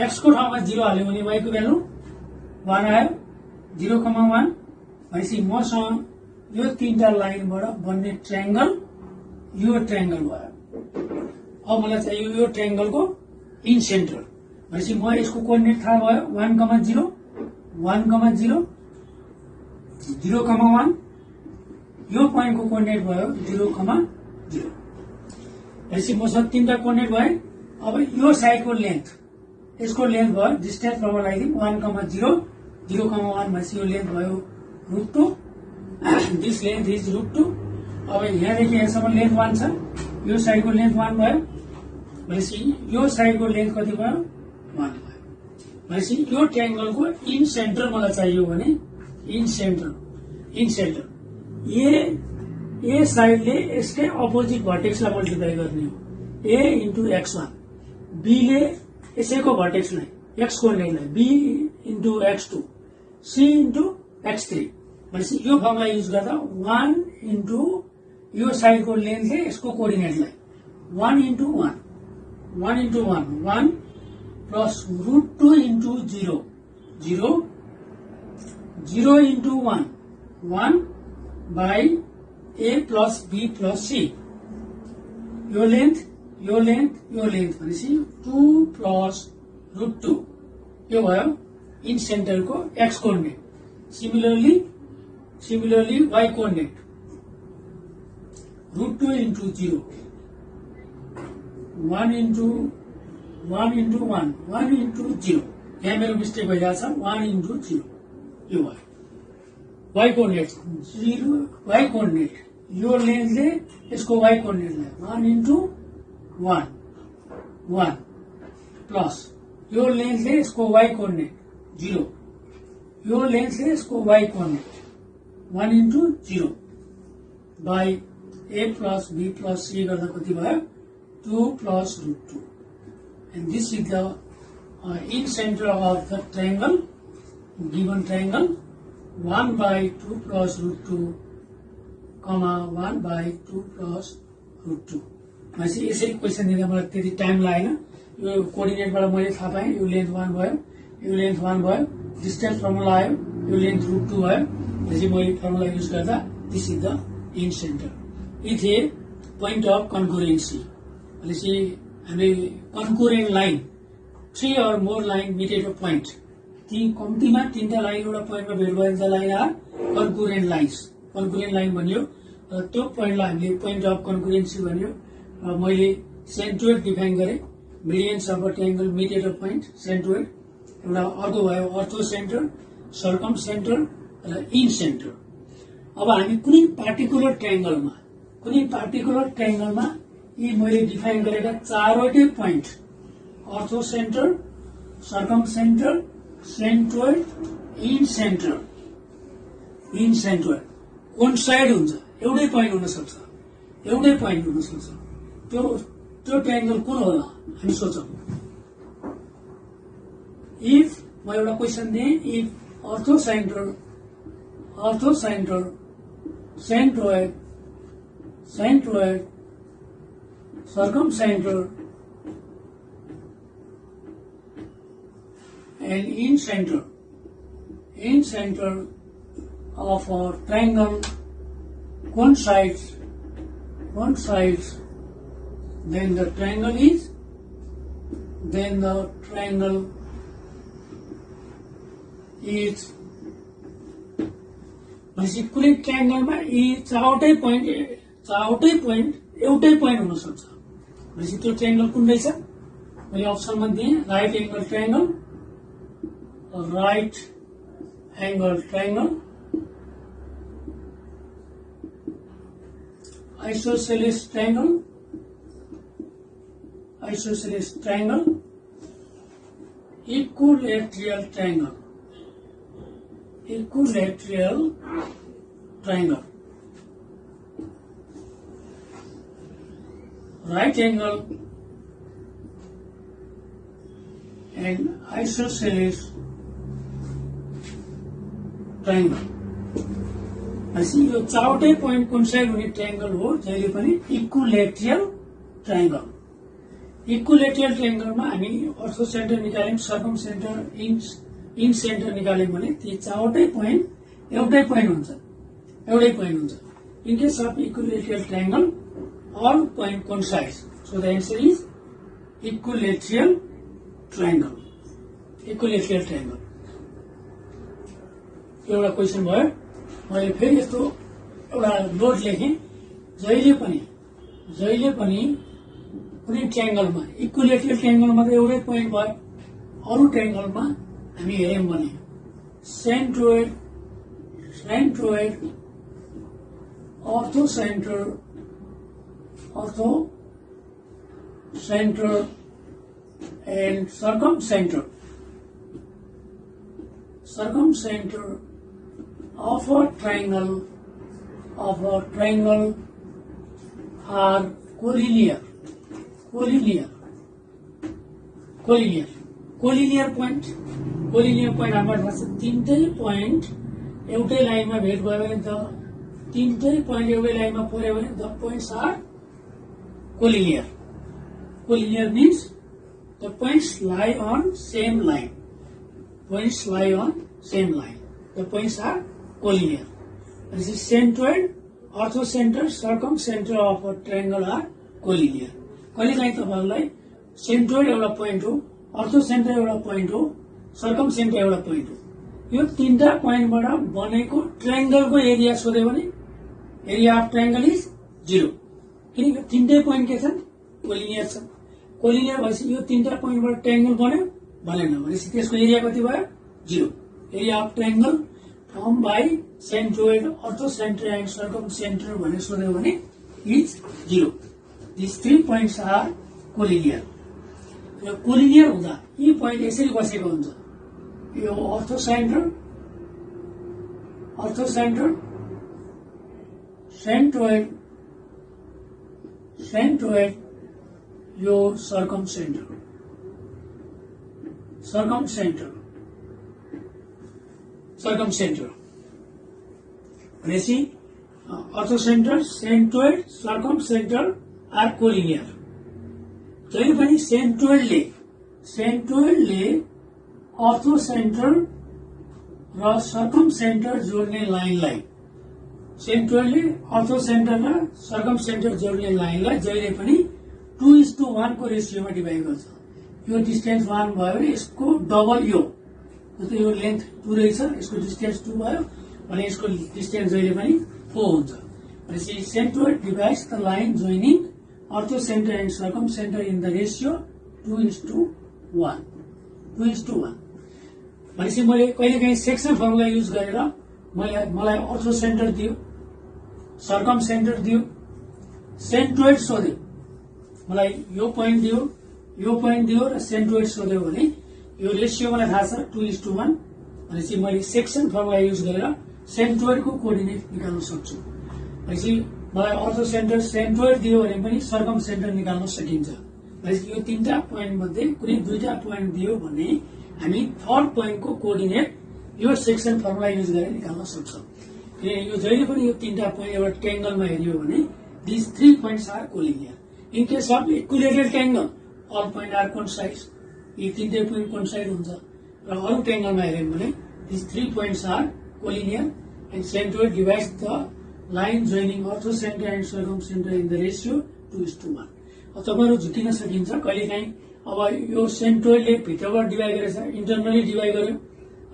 x को ठाउँमा 0 हाल्यौं भने y को भ्यालु 1 आयो, 0, 1 भनेपछि मसँग यो तीनटा लाइनबाट बन्ने ट्रायंगल यो ट्रायंगल भयो। अब मलाई चाहियो यो ट्रायंगलको इन सेन्टर। भनेपछि म यसको कोअर्डिनेट थाहा भयो 1, 0, 1, 0, 0, 1। यो पोइन्टको कोअर्डिनेट भयो 0, 0। भनेपछि मसँग तीनटा कोअर्डिनेट भए। अब यो साइडको लेन्थ, यसको लेन्थ भयो डिस्टेन्स प्रपर लगाइदिउँ 1, 0, 0, 1 भनेपछि यो लेन्थ भयो √2, दिस लेन्थ इज √2। अब यहाँदेखि यहाँसम्म लेन्थ 1 छ, यो साइडको लेन्थ 1 भयो भनेपछि यो साइडको लेन्थ कति भयो 1 भयो। भनेपछि यो ट्रायंगलको इन सेन्टर मलाई चाहियो भने इन सेन्टर ए साइडले यसकै अपोजिट भर्टेक्सलाई मल्टिप्लाई गर्ने हो, a into x1, b ले यसैको भर्टेक्सलाई x कोअर्डिनेटलाई b into x2, c into x3। भनेपछि यो फर्मुला युज गर्दा 1 into यो साइडको लेन्थले यसको कोअर्डिनेटलाई 1 into 1 plus √2 into 0 into 1 by a plus b plus c। यो लेन्थ भनेपछि 2 प्लस √2 यो भयो इन सेन्टरको x coordinate. Similarly y coordinate √2 into 0, 1 into 1 into 0। यहाँ मेरो मिस्टेक भइरहेछ 1 into 0 यो भयो y कोअर्डिनेट 0, y कोअर्डिनेट यो लेन्थले यसको y कोअर्डिनेटलाई 1 into 1 प्लस यो लेन्थले यसको y कोअर्डिनेट 0, यो लेन्थले यसको y coordinate 1 into 0 by a plus b plus c गर्दा कति भयो 2 plus root 2. And this is the in center of the triangle, given triangle, 1 by 2 plus root 2, comma 1 by 2 plus root 2. मैले यसरी question दिँदा मलाई त्यति टाइम लागेन। यो कोअर्डिनेटबाट मैले थाहा पाएँ, यो लेन्थ 1 भयो, यो लेन्थ 1 भयो, डिस्टेन्स फर्मुला आयो, यो लेन्थ root 2 भयो। त्यसपछि मैले फर्मुला युज गर्दा this is the incentre. It a point of concurrency. भनेपछि हामीले concurrent line, 3 or more line meeted a point, ती कम्तीमा 3टा लाइन एउटा पोइन्टमा भेट भएका line are concurrent lines. Concurrent line भनियो त्यो पोइन्टलाई हामीले पोइन्ट अफ कन्कुरेन्सी भन्यो। मैले सेन्ट्रोइड डिफाइन गरेँ, medians of a triangle meeted a point centroid. एउटा अर्को भयो अर्थो सेन्टर, सर्कम सेन्टर र इन सेन्टर। अब हामी कुनै पार्टिकुलर ट्रायंगलमा यी मैले डिफाइन गरेका चारवटै पोइन्ट अर्थो centre, circum centre, centroid, in centroid coincide हुन्छ। एउटै पोइन्ट हुन सक्छ, त्यो ट्रायंगल कुन होला हामी सोचौं। इफ म एउटा क्वेसन दिएँ, इफ अर्थो centre, centroid, circum centre and in center of a triangle coincides, then the triangle is भनेपछि कुनै ट्रायंगलमा यी चारवटै पोइन्ट एउटै पोइन्ट हुन सक्छ। भनेपछि त्यो ट्रायंगल कुन रहेछ? मैले अप्सनमा दिएँ right angle triangle, right angle triangle, isosceles triangle, equilateral triangle, right angle and isosceles triangle. भनेपछि यो चारवटै पोइन्ट कोइन्साइड हुने ट्रायंगल हो जहिले पनि इक्विलेटरल ट्रायंगल। इक्विलेटरल ट्रायंगलमा हामी अर्थो सेन्टर निकाल्यौं, सर्कम सेन्टर, इन सेन्टर निकाल्यौं भने ती चारवटै पोइन्ट एउटै पोइन्ट हुन्छ। In case of equilateral triangle all point coincides, so the answer is equilateral triangle. एउटा क्वेसन भयो। मैले फेरि यस्तो एउटा नोट लेखेँ, जहिले पनि कुनै ट्रायंगलमा इक्विलेटरल ट्रायंगलमा त एउटै पोइन्ट भयो, अरू ट्रायंगलमा हामी हेर्यौं भने सेन्ट्रोइड, अर्थो centre and circum center of a triangle are collinear point हाम्रो भन्छ तीनटै पोइन्ट एउटै लाइनमा भेट भयो भने त तीनटै पोइन्ट एउटै लाइनमा पर्यो भने the points are collinear means the points lie on same line. The points are collinear. This is centroid, orthocenter, circumcenter of a triangle are collinear. कहिलेकाहीँ तपाईहरुलाई सेन्ट्रोइड एउटा पोइन्ट हो, अर्थोसेन्टर एउटा पोइन्ट हो, सर्कमसेन्टर एउटा पोइन्ट हो। यो तीनटा पोइन्टबाट बनेको ट्रायंगलको एरिया सोध्यो भने एरिया अफ ट्रायंगल इज 0। किनकि तीनटै पोइन्ट के छन्? कोलिनियर छन्। कोलिनियर भएपछि यो तीनटा पोइन्टबाट ट्रायंगल बन्यो भनेन भनेपछि त्यसको एरिया कति भयो? 0। Area of triangle form by centroid, orthocentre and circumcentre भनेर सोध्यो भने is 0। These 3 points are collinear. यो कोलिनियर हुँदा यी पोइन्ट यसरी बसेको हुन्छ। यो अर्थोसेन्टर, सेन्ट्रोइड यो सर्कम सेन्टर भनेपछि orthocentre, centroid, circumcentre are collinear. जहिले पनि सेन्ट्रोइडले अर्थोसेन्टर र सर्कम सेन्टर जोड्ने लाइनलाई जहिले पनि 2:1 को रेसियोमा डिभाइड गर्छ। यो डिस्टेन्स 1 भयो भने यसको डबल यो, जस्तै यो लेन्थ 2 रहेछ, यसको डिस्टेन्स 2 भयो भने यसको डिस्टेन्स जहिले पनि 4 हुन्छ। भनेपछि centroid divides the line joining orthocentre and circumcentre in the ratio 2:1। भनेपछि मैले कहिलेकाहीँ सेक्सन फर्मुला युज गरेर मलाई अर्थोसेन्टर दियो, सर्कम सेन्टर दियो, सेन्ट्रोइड सोध्यो, मलाई यो पोइन्ट दियो र सेन्ट्रोइड सोध्यो भने यो रेसियो मलाई थाहा छ 2:1। भनेपछि मैले सेक्सन फर्मुला युज गरेर सेन्ट्रोइडको कोअर्डिनेट निकाल्न सक्छु। भनेपछि मलाई अर्थोसेन्टर सेन्ट्रोइड दियो भने पनि सर्कम सेन्टर निकाल्न सकिन्छ। भनेपछि यो 3टा पोइन्ट मध्ये कुनै 2टा पोइन्ट दियो भने हामी थर्ड पोइन्टको कोअर्डिनेट यो सेक्सन फर्मुला युज गरेर निकाल्न सक्छौं। यो जहिले पनि यो 3टा पोइन्ट एउटा ट्रायंगलमा हेरियो भने these 3 points are collinear. In case of equilateral triangle, all points are coincide. यी 3टै पोइन्ट कोइन्साइड हुन्छ। र अरु ट्रायंगलमा हेर्यौं भने these 3 points are collinear and centroid divides the line joining orthocenter and circumcenter in the ratio 2:1. अब तपाईहरु झुकिन सकिन्छ कहिलेकाहीँ। अब यो सेन्ट्रोइडले भित्रबाट डिभाइड गरेछ, इन्टरनली डिभाइड गर्यो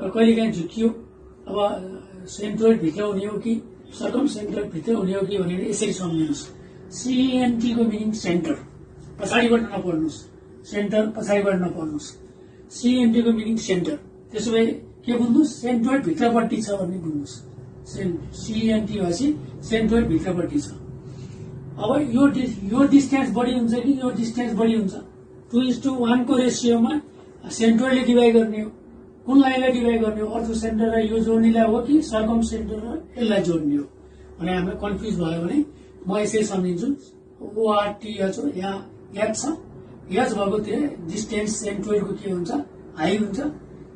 र कहिलेकाहीँ झुकियो। अब सेन्ट्रोइड भित्र हुने हो कि सर्कम सेन्टर भित्र हुने हो कि भनेर यसरी सम्झिनुस्। सीएनटी को मिनिङ सेन्टर, पछाडिबाट नपढ्नुस्, सेन्टर पछाडिबाट नपढ्नुस्। सीएनटी को मिनिङ सेन्टर, त्यसोभए के बुझ्नुस्, सेन्ट्रोइड भित्रपट्टि छ भन्ने बुझ्नुस्। सीएनटी भएपछि सेन्ट्रोइड भित्रपट्टि छ। अब यो डिस्टेन्स बढी हुन्छ कि यो डिस्टेन्स बढी हुन्छ? 2:1 को रेसियोमा सेन्ट्रोइडले डिभाइड गर्ने हो। कुन लाइनलाई डिभाइड गर्ने हो? अर्थोसेन्टर र यो जोड्नेलाई हो कि सर्कम सेन्टर र यसलाई जोड्ने हो? भने हामीलाई कन्फ्युज भयो भने म यसरी सम्झिन्छु। ओआरटीएच हो, यहाँ एच छ, एच भएको त्यो डिस्टेन्स सेन्ट्रोइडको के हुन्छ? हाई हुन्छ।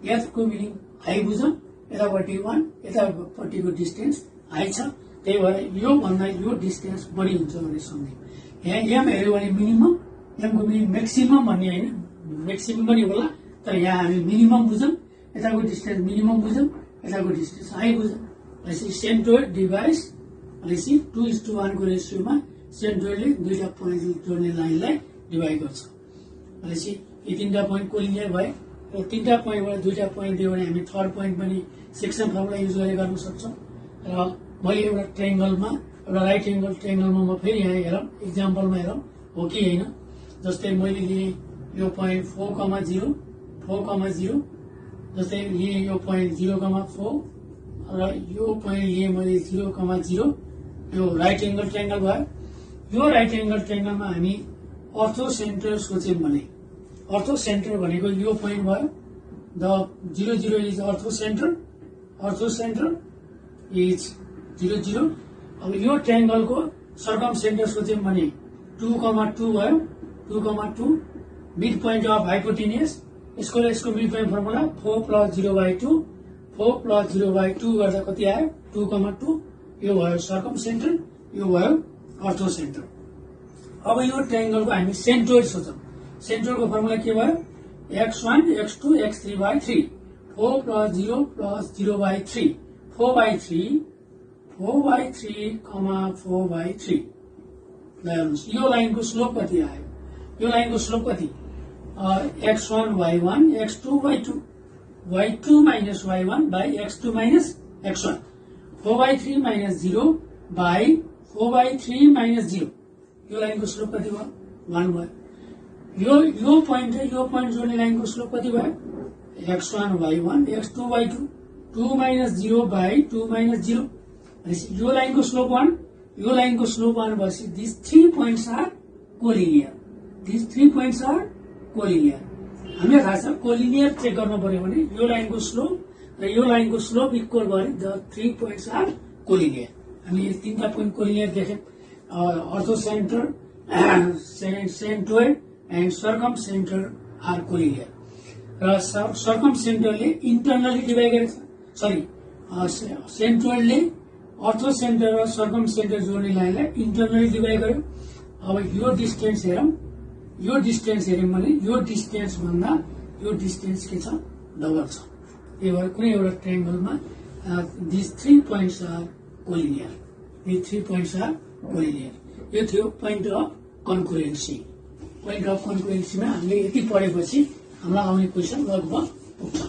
एच को मिनिङ हाई बुझौँ, यतापट्टि 1, यतापट्टिको डिस्टेन्स हाई छ, त्यही भएर यो भन्दा यो डिस्टेन्स बढी हुन्छ भनेर सम्झ्यौं। यहाँ एम हेर्यो भने मिनिमम, एमको मिनिङ म्याक्सिमम भन्ने होइन, म्याक्सिमम पनि होला, तर यहाँ हामी मिनिमम बुझौँ, यताको डिस्टेन्स मिनिमम बुझौँ, यताको डिस्टेन्स हाई बुझौँ। भनेपछि सेन्ट्रोइड डिभाइड्स भनेपछि 2:1 को रेसियोमा सेन्ट्रोइडले 2टा पोइन्ट जोड्ने लाइनलाई डिभाइड गर्छ। भनेपछि यी 3टा पोइन्ट कोलिनियर भए र 3टा पोइन्टबाट 2टा पोइन्ट दियो भने हामी थर्ड पोइन्ट पनि सेक्सन फर्मुला युज गरेर गर्न सक्छौं। र मैले एउटा ट्रायंगलमा, एउटा राइट एंगल ट्रायंगलमा म फेरि यहाँ हेरौँ, एक्जाम्पलमा हेरौँ हो कि होइन। जस्तै मैले लिएँ यो पोइन्ट 4,0, जस्तै लिएँ यो पोइन्ट 0,4 र यो पोइन्ट लिएँ मैले 0,0। यो राइट एंगल ट्रायंगल भयो। यो राइट एंगल ट्रायंगलमा हामी अर्थोसेन्टर सोच्यौं भने, अर्थोसेन्टर भनेको यो पोइन्ट भयो। The 0,0 is orthocentre is 0,0। अब यो ट्रायंगलको सर्कम सेन्टर सोच्यौं भने 2,2 भयो। 2,2 मिड पोइन्ट अफ हाइपोटेन्युस। यसको मिड पोइन्ट फर्मुला 4 + 0/2। 4 + 0/2 गर्दा कति आयो? 2,2। यो भयो सर्कम सेन्टर, यो भयो अर्थोसेन्टर। अब यो ट्रायंगलको हामी सेन्ट्रोइड सोचौं। सेन्ट्रोइडको फर्मुला के भयो? x1, x2, x3/3। 4 + 0 + 0/3। 4/3, 4/3, 4/3। यो लाइनको स्लोप कति आयो? यो लाइनको स्लोप कति? x1 y1, x2 y2, y2 - y1 / x2 - x1। 4/3 - 0 / 4/3 - 0। यो लाइनको स्लोप कति भयो? 1 भयो। यो पोइन्ट र यो पोइन्ट जोड्ने लाइनको स्लोप कति भयो? x1 y1, x2 y2, 2 - 0 / 2 - 0। यो लाइनको स्लोप 1, यो लाइनको स्लोप 1 भएपछि these 3 points are collinear. These 3 points are collinear. हामीलाई थाहा छ कोलिनियर चेक गर्न पर्यो भने यो लाइनको स्लोप र यो लाइनको स्लोप इक्वल गरे द 3 points are collinear. हामीले 3टा पोइन्ट कोलिनियर देख्यौं। Orthocentre, centroid and circumcentre are collinear र सर्कम सेन्टरले इन्टरनली डिभाइड गरेको छ सरी सेन्ट्रोइडले अर्थो सेन्टर र सर्कम सेन्टर जोड्ने लाइनलाई इन्टरनली डिभाइड गर्यो। अब यो डिस्टेन्स हेरौं हेर्यौं भने यो डिस्टेन्स भन्दा यो डिस्टेन्स के छ डबल छ। त्यही भएर कुनै एउटा ट्रायंगलमा दिस 3 पोइन्ट्स आर कोलिनियर। यी 3 पोइन्ट्स आर कोलिनियर। यो थियो पोइन्ट अफ कन्कुरेन्सी। पोइन्ट अफ कन्कुरेन्सीमा हामीले यति पढेपछि हामीलाई आउने क्वेशन लगभग पुग्छ।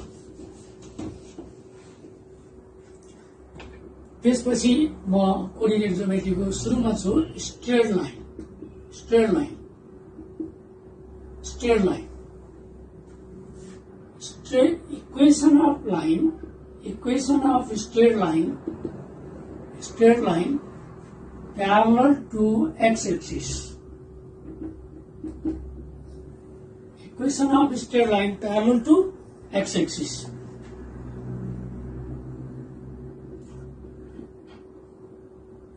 त्यसपछि म कोर्डिनेट ज्योमेट्रीको सुरुमा छु straight line equation of straight line parallel to x-axis. Equation of straight line parallel to x-axis.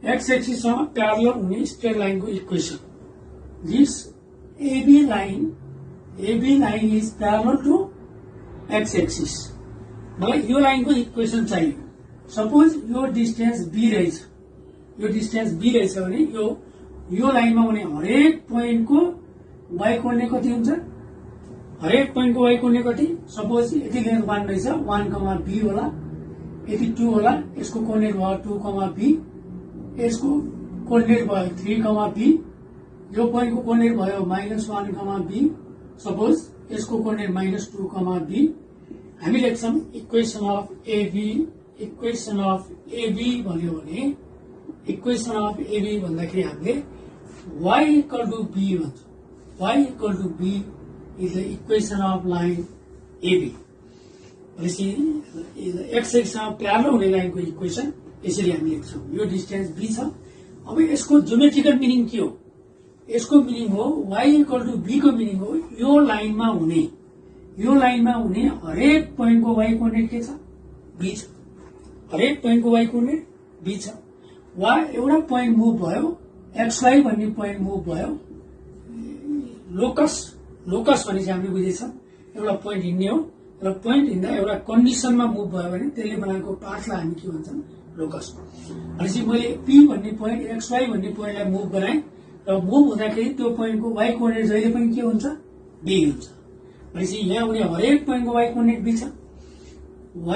X-axis सँग parallel हुने straight line को equation. This AB line is parallel to x-axis. मलाई यो लाइन को इक्वेशन चाहियो। Suppose यो distance be रहेछ भने यो लाइनमा हुने हरेक पोइन्ट को y कोर्डिनेट कति हुन्छ? हरेक पोइन्ट को y कोर्डिनेट कति? सपोज यति लेन्थ 1 रहेछ 1, b होला, यति 2 होला, यसको कोर्डिनेट भयो 2, b, यसको कोर्डिनेट भयो 3, b, यो पोइन्ट को कोर्डिनेट भयो -1, b, सपोज यसको कोर्डिनेट -2, b। हामी लेख्छौं इक्वेशन अफ एबी भन्यो भने इक्वेशन अफ एबी भन्दाखेरि हामीले y इक्वल टु b भन्छ। y equal to b is the equation of line AB. भनेपछि एक्स एक्समा प्यारलल हुने लाइनको इक्वेशन यसरी हामी लेख्छौं। यो डिस्टेन्स b छ। अब यसको ज्योमेट्रिकल मिनिङ के हो? यसको मिनिङ हो y इक्वल टु b को मिनिङ हो यो लाइनमा हुने हरेक पोइन्ट को y कोर्डिनेट के छ? b छ। हरेक पोइन्ट को y कोर्डिनेट b छ। वा एउटा पोइन्ट मुभ भयो xy भन्ने पोइन्ट मुभ भयो। लोकस भने चाहिँ हामीले बुझेछौं एउटा पोइन्ट हिँड्ने हो र पोइन्ट हिँड्दा एउटा कन्डिसनमा मुभ भयो भने त्यसले बनाएको पाथलाई हामी के भन्छौं? लोकस। भनेपछि मैले p भन्ने पोइन्ट xy भन्ने पोइन्टलाई मुभ गराएँ र मुभ हुँदाखेरि त्यो पोइन्टको y कोर्डिनेट जहिले पनि के हुन्छ? b हुन्छ। भनेपछि यहाँ हुने हरेक पोइन्ट को y कोर्डिनेट b छ। y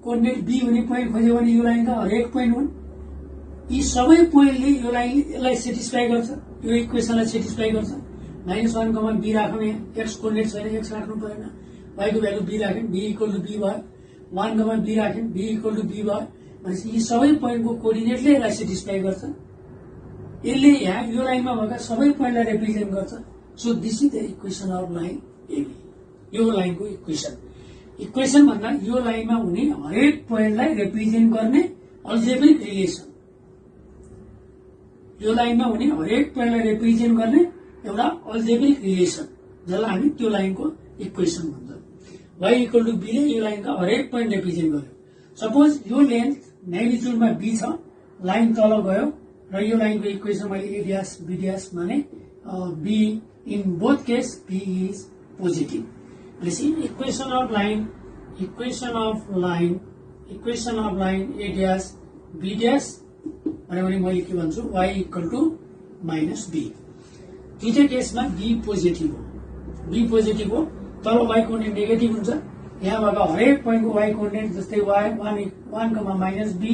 कोर्डिनेट b हुने पोइन्ट खोज्यो भने यो लाइनका हरेक पोइन्ट हुन्। यी सबै पोइन्टले यो लाइन यसलाई सेटिस्फाई गर्छ, यो इक्वेशनलाई सेटिस्फाई गर्छ। -1, b राखौं, यहाँ x कोर्डिनेट छैन, x राख्नु परेन, y को भ्यालु b राख्यौं, b इक्वल टु b भयो, 1, b राख्यौं, b इक्वल टु b भयो। भनेपछि यी सबै पोइन्टको कोर्डिनेटले यसलाई सेटिस्फाई गर्छ। यसले यहाँ यो लाइनमा भएका सबै पोइन्टलाई रिप्रेजेन्ट गर्छ। So this is the equation of line AB. यो लाइनको इक्वेशन भन्दा यो लाइनमा हुने हरेक पोइन्टलाई रिप्रेजेन्ट गर्ने अल्जेब्रिक रिलेसन। यो लाइनमा हुने हरेक पोइन्टलाई रिप्रेजेन्ट गर्ने एउटा अल्जेब्रिक रिलेसन जसलाई हामी त्यो लाइनको इक्वेशन भन्छौं। y इक्वल टु b ले यो लाइनका हरेक पोइन्ट रिप्रेजेन्ट गर्यो। सपोज यो लेन्थ म्याग्निट्युडमा b छ, लाइन तल गयो र यो लाइनको इक्वेशन मैले a ड्याश b ड्याश माने b in both case b is positive. भनेपछि equation of line a dash b dash भन्यो भने मैले के भन्छु? y equal to -b। दुईटै केसमा b पोजिटिभ हो, तल y कोर्डिनेट नेगेटिभ हुन्छ। यहाँ भएका हरेक पोइन्टको y कोर्डिनेट जस्तै y 1, -b,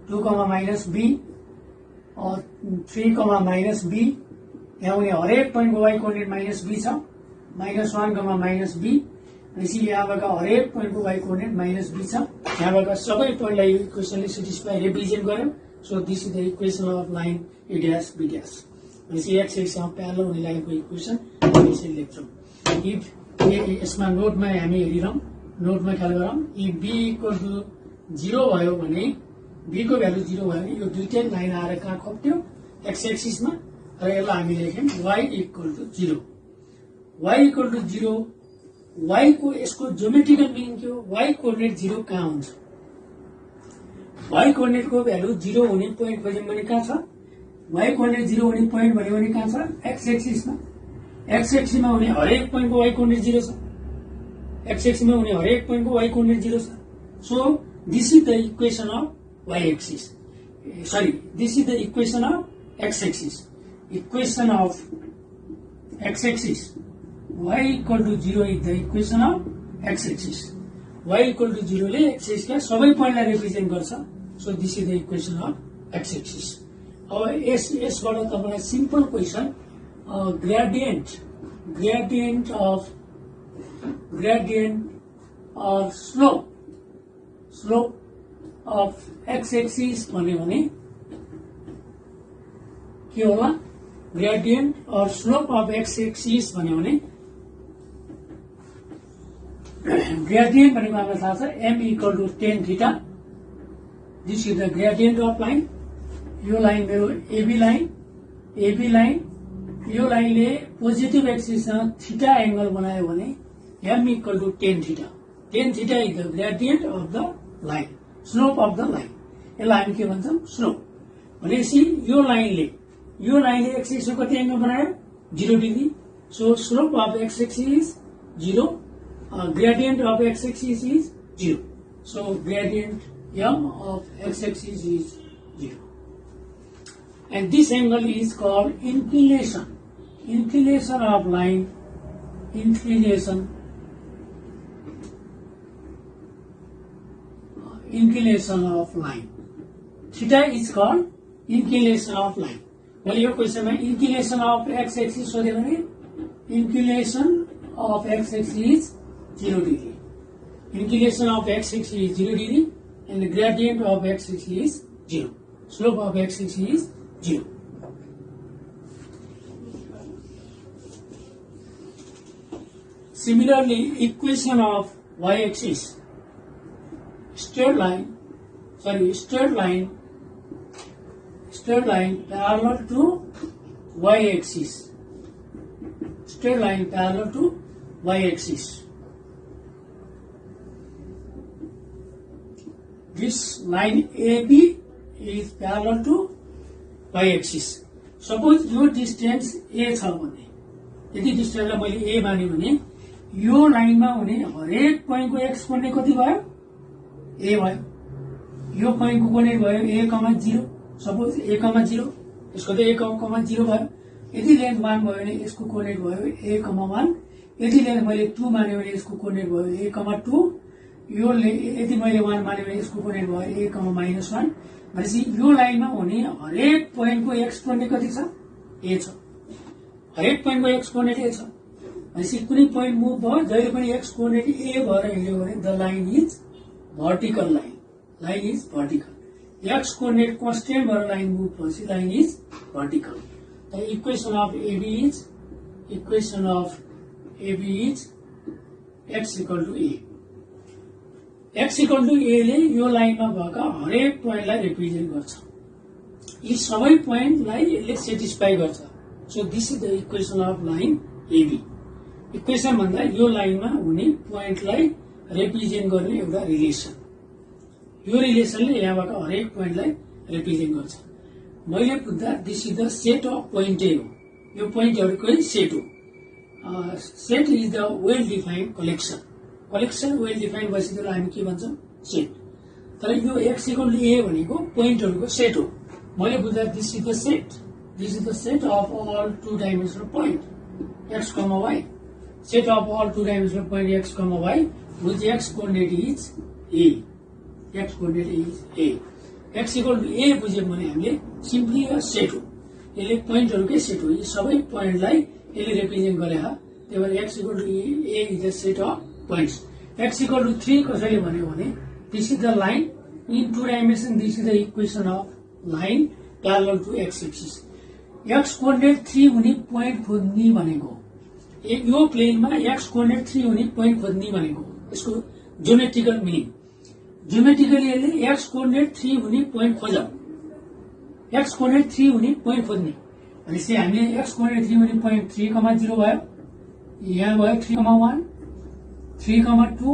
2, -b, 3, -b, यहाँ हुने हरेक पोइन्टको y कोर्डिनेट -b छ, -1, -b। भनेपछि यहाँ भएका हरेक पोइन्टको y कोर्डिनेट -b छ। यहाँ भएका सबै पोइन्टलाई यो इक्वेशनले सेटिस्फाई रिप्रेजेन्ट गर्यो। So this is the equation of line a dash b dash. भनेपछि x एक्ससँग प्यारलल हुने लाइनको इक्वेशन हामी यसरी लेख्छौं। यसमा नोटमा हामी हेरिरहौं, नोटमा ख्याल गरौं। इफ b इक्वल टु 0 भयो भने b को भ्यालु 0 भयो भने यो दुईटै लाइन आएर कहाँ खप्ट्यो? x एक्सिसमा। र यसलाई हामी लेख्यौं y equal to 0। y equal to 0 y को यसको ज्योमेट्रिकल मिनिङ के हो? y कोर्डिनेट 0 कहाँ हुन्छ? y कोर्डिनेट को भ्यालु 0 हुने पोइन्ट खोज्यौं भने कहाँ छ? y कोर्डिनेट 0 हुने पोइन्ट भन्यो भने कहाँ छ? x एक्सिसमा। एक्स एक्सिसमा हुने हरेक पोइन्टको वाइ कोअर्डिनेट 0 छ। एक्स एक्सिसमा हुने हरेक पोइन्टको वाइ कोअर्डिनेट 0 छ। So this is the equation of Y axis, sorry this is the equation of X axis. Equation of X axis y equal to 0 is the equation of x axis. y equal to 0 ले x axis का सबै पोइन्टलाई represent गर्छ। So this is the equation of X axis. अब यसबाट तपाईलाई simple question gradient of slope of X axis भन्यो भने के होला? Gradient or slope of X axis भन्यो भने ग्रेडियन्ट भनेको हामीलाई थाहा छ m equal to tan theta. This is the gradient of line. यो लाइन मेरो एबी लाइन, यो लाइनले पोजिटिभ एक्सिससँग थीटा एंगल बनायो भने m equal to tan theta. tan theta is the gradient of the line, slope of the line. यसलाई हामी के भन्छौं? स्लोप। भनेपछि यो लाइनले एक्स एक्सिसको कति एंगल बनायो? 0 degree. So slope of X axis 0, gradient of x axis is 0. So gradient m of x axis is 0. And this angle is called inclination. Inclination of line, inclination of line. Theta is called inclination of line. Well, your question is inclination of x axis. So inclination of x axis is 0 degree. Inclination of x axis is 0 degree and the gradient of x axis is 0. Slope of x axis is 0. Similarly, equation of y axis, straight line parallel to y axis. Straight line parallel to y axis. This line AB is parallel to y axis. Suppose यो distance a छ भने, यदि डिस्टेन्सलाई मैले a माने भने यो लाइनमा हुने हरेक पोइन्टको x कोअर्डिनेट कति भयो? a भयो। यो पोइन्टको कोअर्डिनेट भयो a, 0। सपोज a, 0, यसको त a, 0 भयो। यदि लेन्थ 1 भयो भने यसको कोअर्डिनेट भयो a, 1। यदि लेन्थ मैले 2 माने भने यसको कोअर्डिनेट भयो a, 2। यो यदि मैले 1 माने भने यसको कोअर्डिनेट भयो a, -1। भनेपछि यो लाइनमा हुने हरेक पोइन्टको x कोअर्डिनेट कति छ? a छ। हरेक पोइन्टको x कोअर्डिनेट a छ। भनेपछि कुनै पोइन्ट मुभ भयो, जहिले पनि x कोअर्डिनेट a भएर हिँड्यो भने the line is vertical line is vertical. x coordinate constant भएर लाइन मुभ भएपछि line is vertical. The equation of AB is x equal to a। x equal to a ले यो लाइनमा भएका हरेक पोइन्टलाई रिप्रेजेन्ट गर्छ। यी सबै पोइन्टलाई यसले सेटिस्फाई गर्छ। So this is the equation of line AB। Equation भन्दा यो लाइनमा हुने पोइन्टलाई रिप्रेजेन्ट गर्ने एउटा रिलेसन। यो रिलेसनले यहाँबाट हरेक पोइन्टलाई रिप्रेजेन्ट गर्छ। मैले बुझ्दा this is the set of पोइन्टै हो। यो पोइन्टहरुकै सेट हो। Set is the well defined collection well defined भएपछि त्यसलाई हामी के भन्छौं? सेट। तर यो x इक्वल टु a भनेको पोइन्टहरुको सेट हो। मैले बुझ्दा this is the set of all 2 dimensional point x, y। Set of all 2 dimensional point x, y with x coordinate is a। x coordinate is a। x equal to a बुझ्यौं भने हामीले simply यो set हो। यसले पोइन्टहरुकै set हो। यी सबै पोइन्टलाई यसले रिप्रेजेन्ट गरेका। त्यही भएर x equal to a is the set of points. X equal to 3 कसैले भन्यो भने this is the line in 2 dimension. This is the equation of line parallel to x axis. x coordinate 3 हुने point खोज्ने भनेको, यो प्लेनमा x coordinate 3 हुने point खोज्ने भनेको यसको ज्योमेट्रिकल मिनिङ। ज्योमेट्रिकली यसले x coordinate 3 हुने पोइन्ट खोज्छ। x coordinate 3 हुने पोइन्ट खोज्ने भनेपछि हामीले x coordinate 3 हुने पोइन्ट 3, 0 भयो। यहाँ भयो 3, 1, 3, 2,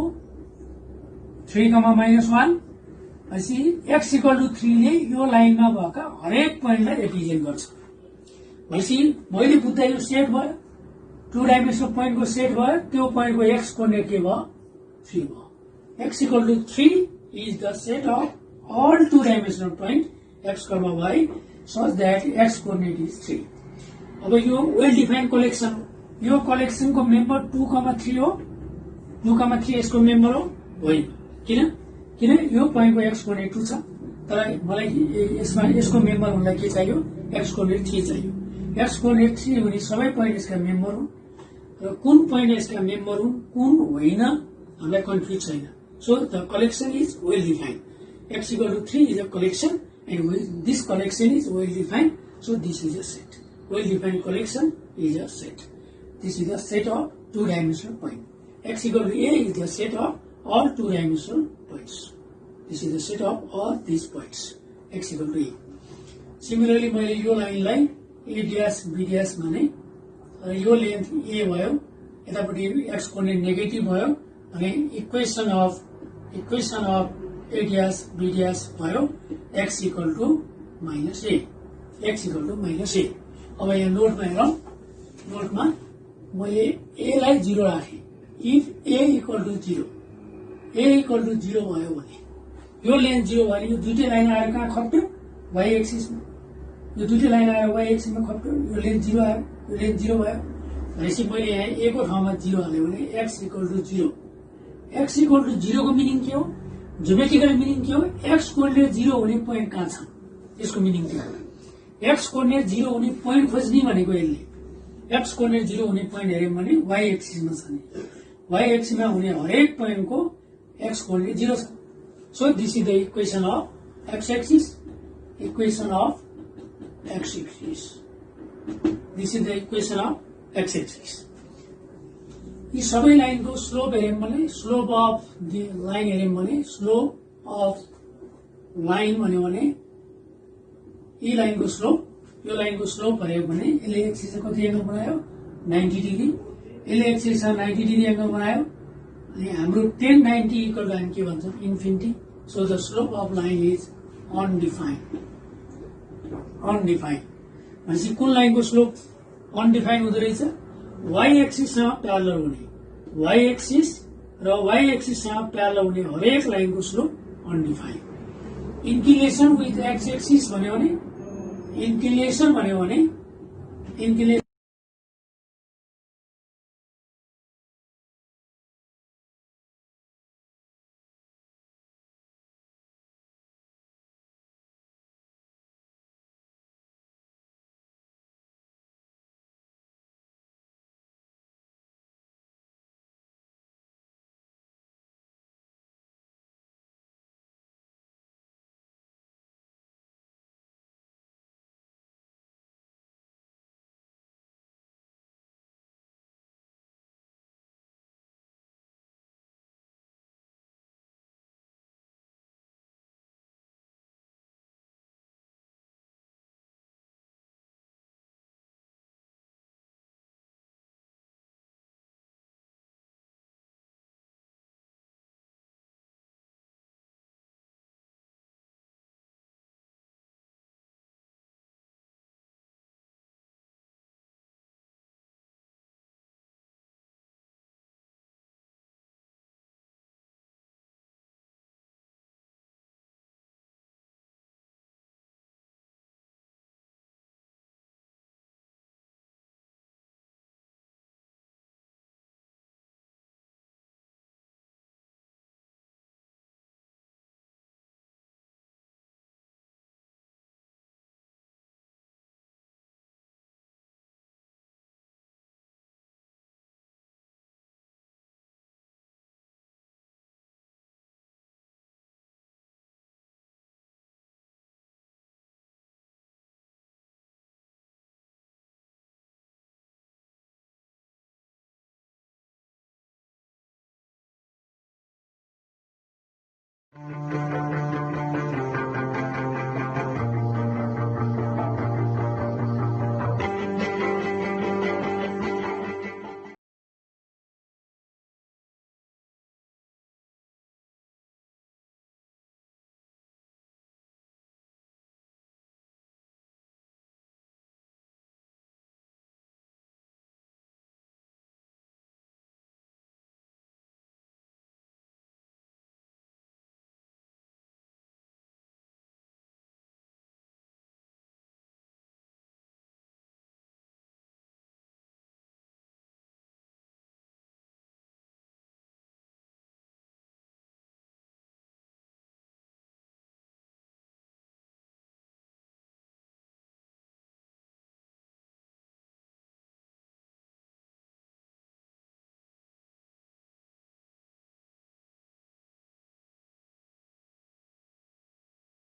3, -1। भनेपछि x इक्वल टु 3 ले यो लाइनमा भएका हरेक पोइन्टलाई रिप्रेजेन्ट गर्छ। भनेपछि मैले बुझ्दा यो सेट भयो। टू डाइमेन्सनल पोइन्ट को सेट भयो त्यो पोइन्ट को एक्स कोर्डिनेट के भयो 3 भयो x equal to 3 is the set of all two dimensional point x, y such that x coordinate is 3। अब यो वेल डिफाइन्ड कलेक्सन, यो कलेक्सन को मेम्बर 2,3 हो, 2,3 यसको मेम्बर हो होइन, किन यो पोइन्ट को एक्स कोर्डिनेट 2 छ, तर मलाई यसमा यसको मेम्बर हुनलाई के चाहियो, एक्स कोर्डिनेट 3 चाहियो। एक्स कोर्डिनेट 3 हुने सबै पोइन्ट यसका मेम्बर हुन् र कुन पोइन्ट यसका मेम्बर हुन् कुन होइन हामीलाई कन्फ्युज छैन। So the collection is well defined. X equal to 3 is a collection and this collection is well defined, so this is a set. Well defined collection is a set. This is a set of two dimensional point. X equal to A is the set of all two-dimensional points. This is the set of all these points. X equal to A. Similarly, मैले यो लाइनलाई A dash B dash माने यो length A भयो, यतापट्टि x coordinate negative भयो अनि equation of A dash B dash भयो x equal to minus A. X equal to minus A. अब यहाँ नोटमा हेरौँ, नोटमा मैले A लाई 0 राखेँ। If A equal to 0, A equal to 0 भयो भने यो लेन्थ 0 भयो, यो दुईटै लाइन आएर कहाँ खप्ट्यो, y एक्सिसमा, यो दुईटै लाइन आएर y एक्सिसमा खप्ट्यो, यो लेन्थ 0 आयो, यो लेन्थ 0 भयो भनेपछि मैले यहाँ A को ठाउँमा 0 हाल्यो भने x equal to 0। x equal to 0 को मिनिङ के हो, ज्योमेट्रिकल मिनिङ के हो, x कोर्डिनेट 0 हुने पोइन्ट कहाँ छ, यसको मिनिङ के हो। x कोर्डिनेट 0 हुने पोइन्ट खोज्ने भनेको यसले x कोर्डिनेट 0 हुने पोइन्ट हेर्यौं भने y एक्सिसमा छ नि, y एक्सिसमा हुने हरेक पोइन्ट को x कोर्डिनेट 0 छ। So this is the equation of x axis, equation of x axis, this is the equation of x axis. यी सबै लाइन को स्लोप हेर्यौं भने, स्लोप अफ द लाइन हेर्यौं भने, स्लोप अफ लाइन भन्यो भने यी लाइन को स्लोप, यो लाइन को स्लोप हेर्यौं भने यसले एक्सिस कति एंगल बनायो 90 डिग्री, यसले एक्सिस 90 डिग्री एंगल बनायो अनि हाम्रो 10 90 इक्वल टु हामी के भन्छौं infinity. So the slope of line is undefined. Undefined भनेपछि कुन लाइन को स्लोप अनडिफाइन्ड हुँदो रहेछ, y एक्सिससँग प्यारलल हुने, y एक्सिस र y एक्सिससँग प्यारलल हुने हरेक लाइन को slope undefined. Inclination with x axis भन्यो भने, इन्क्लिनेसन भन्यो भने इन्क्लिनेसन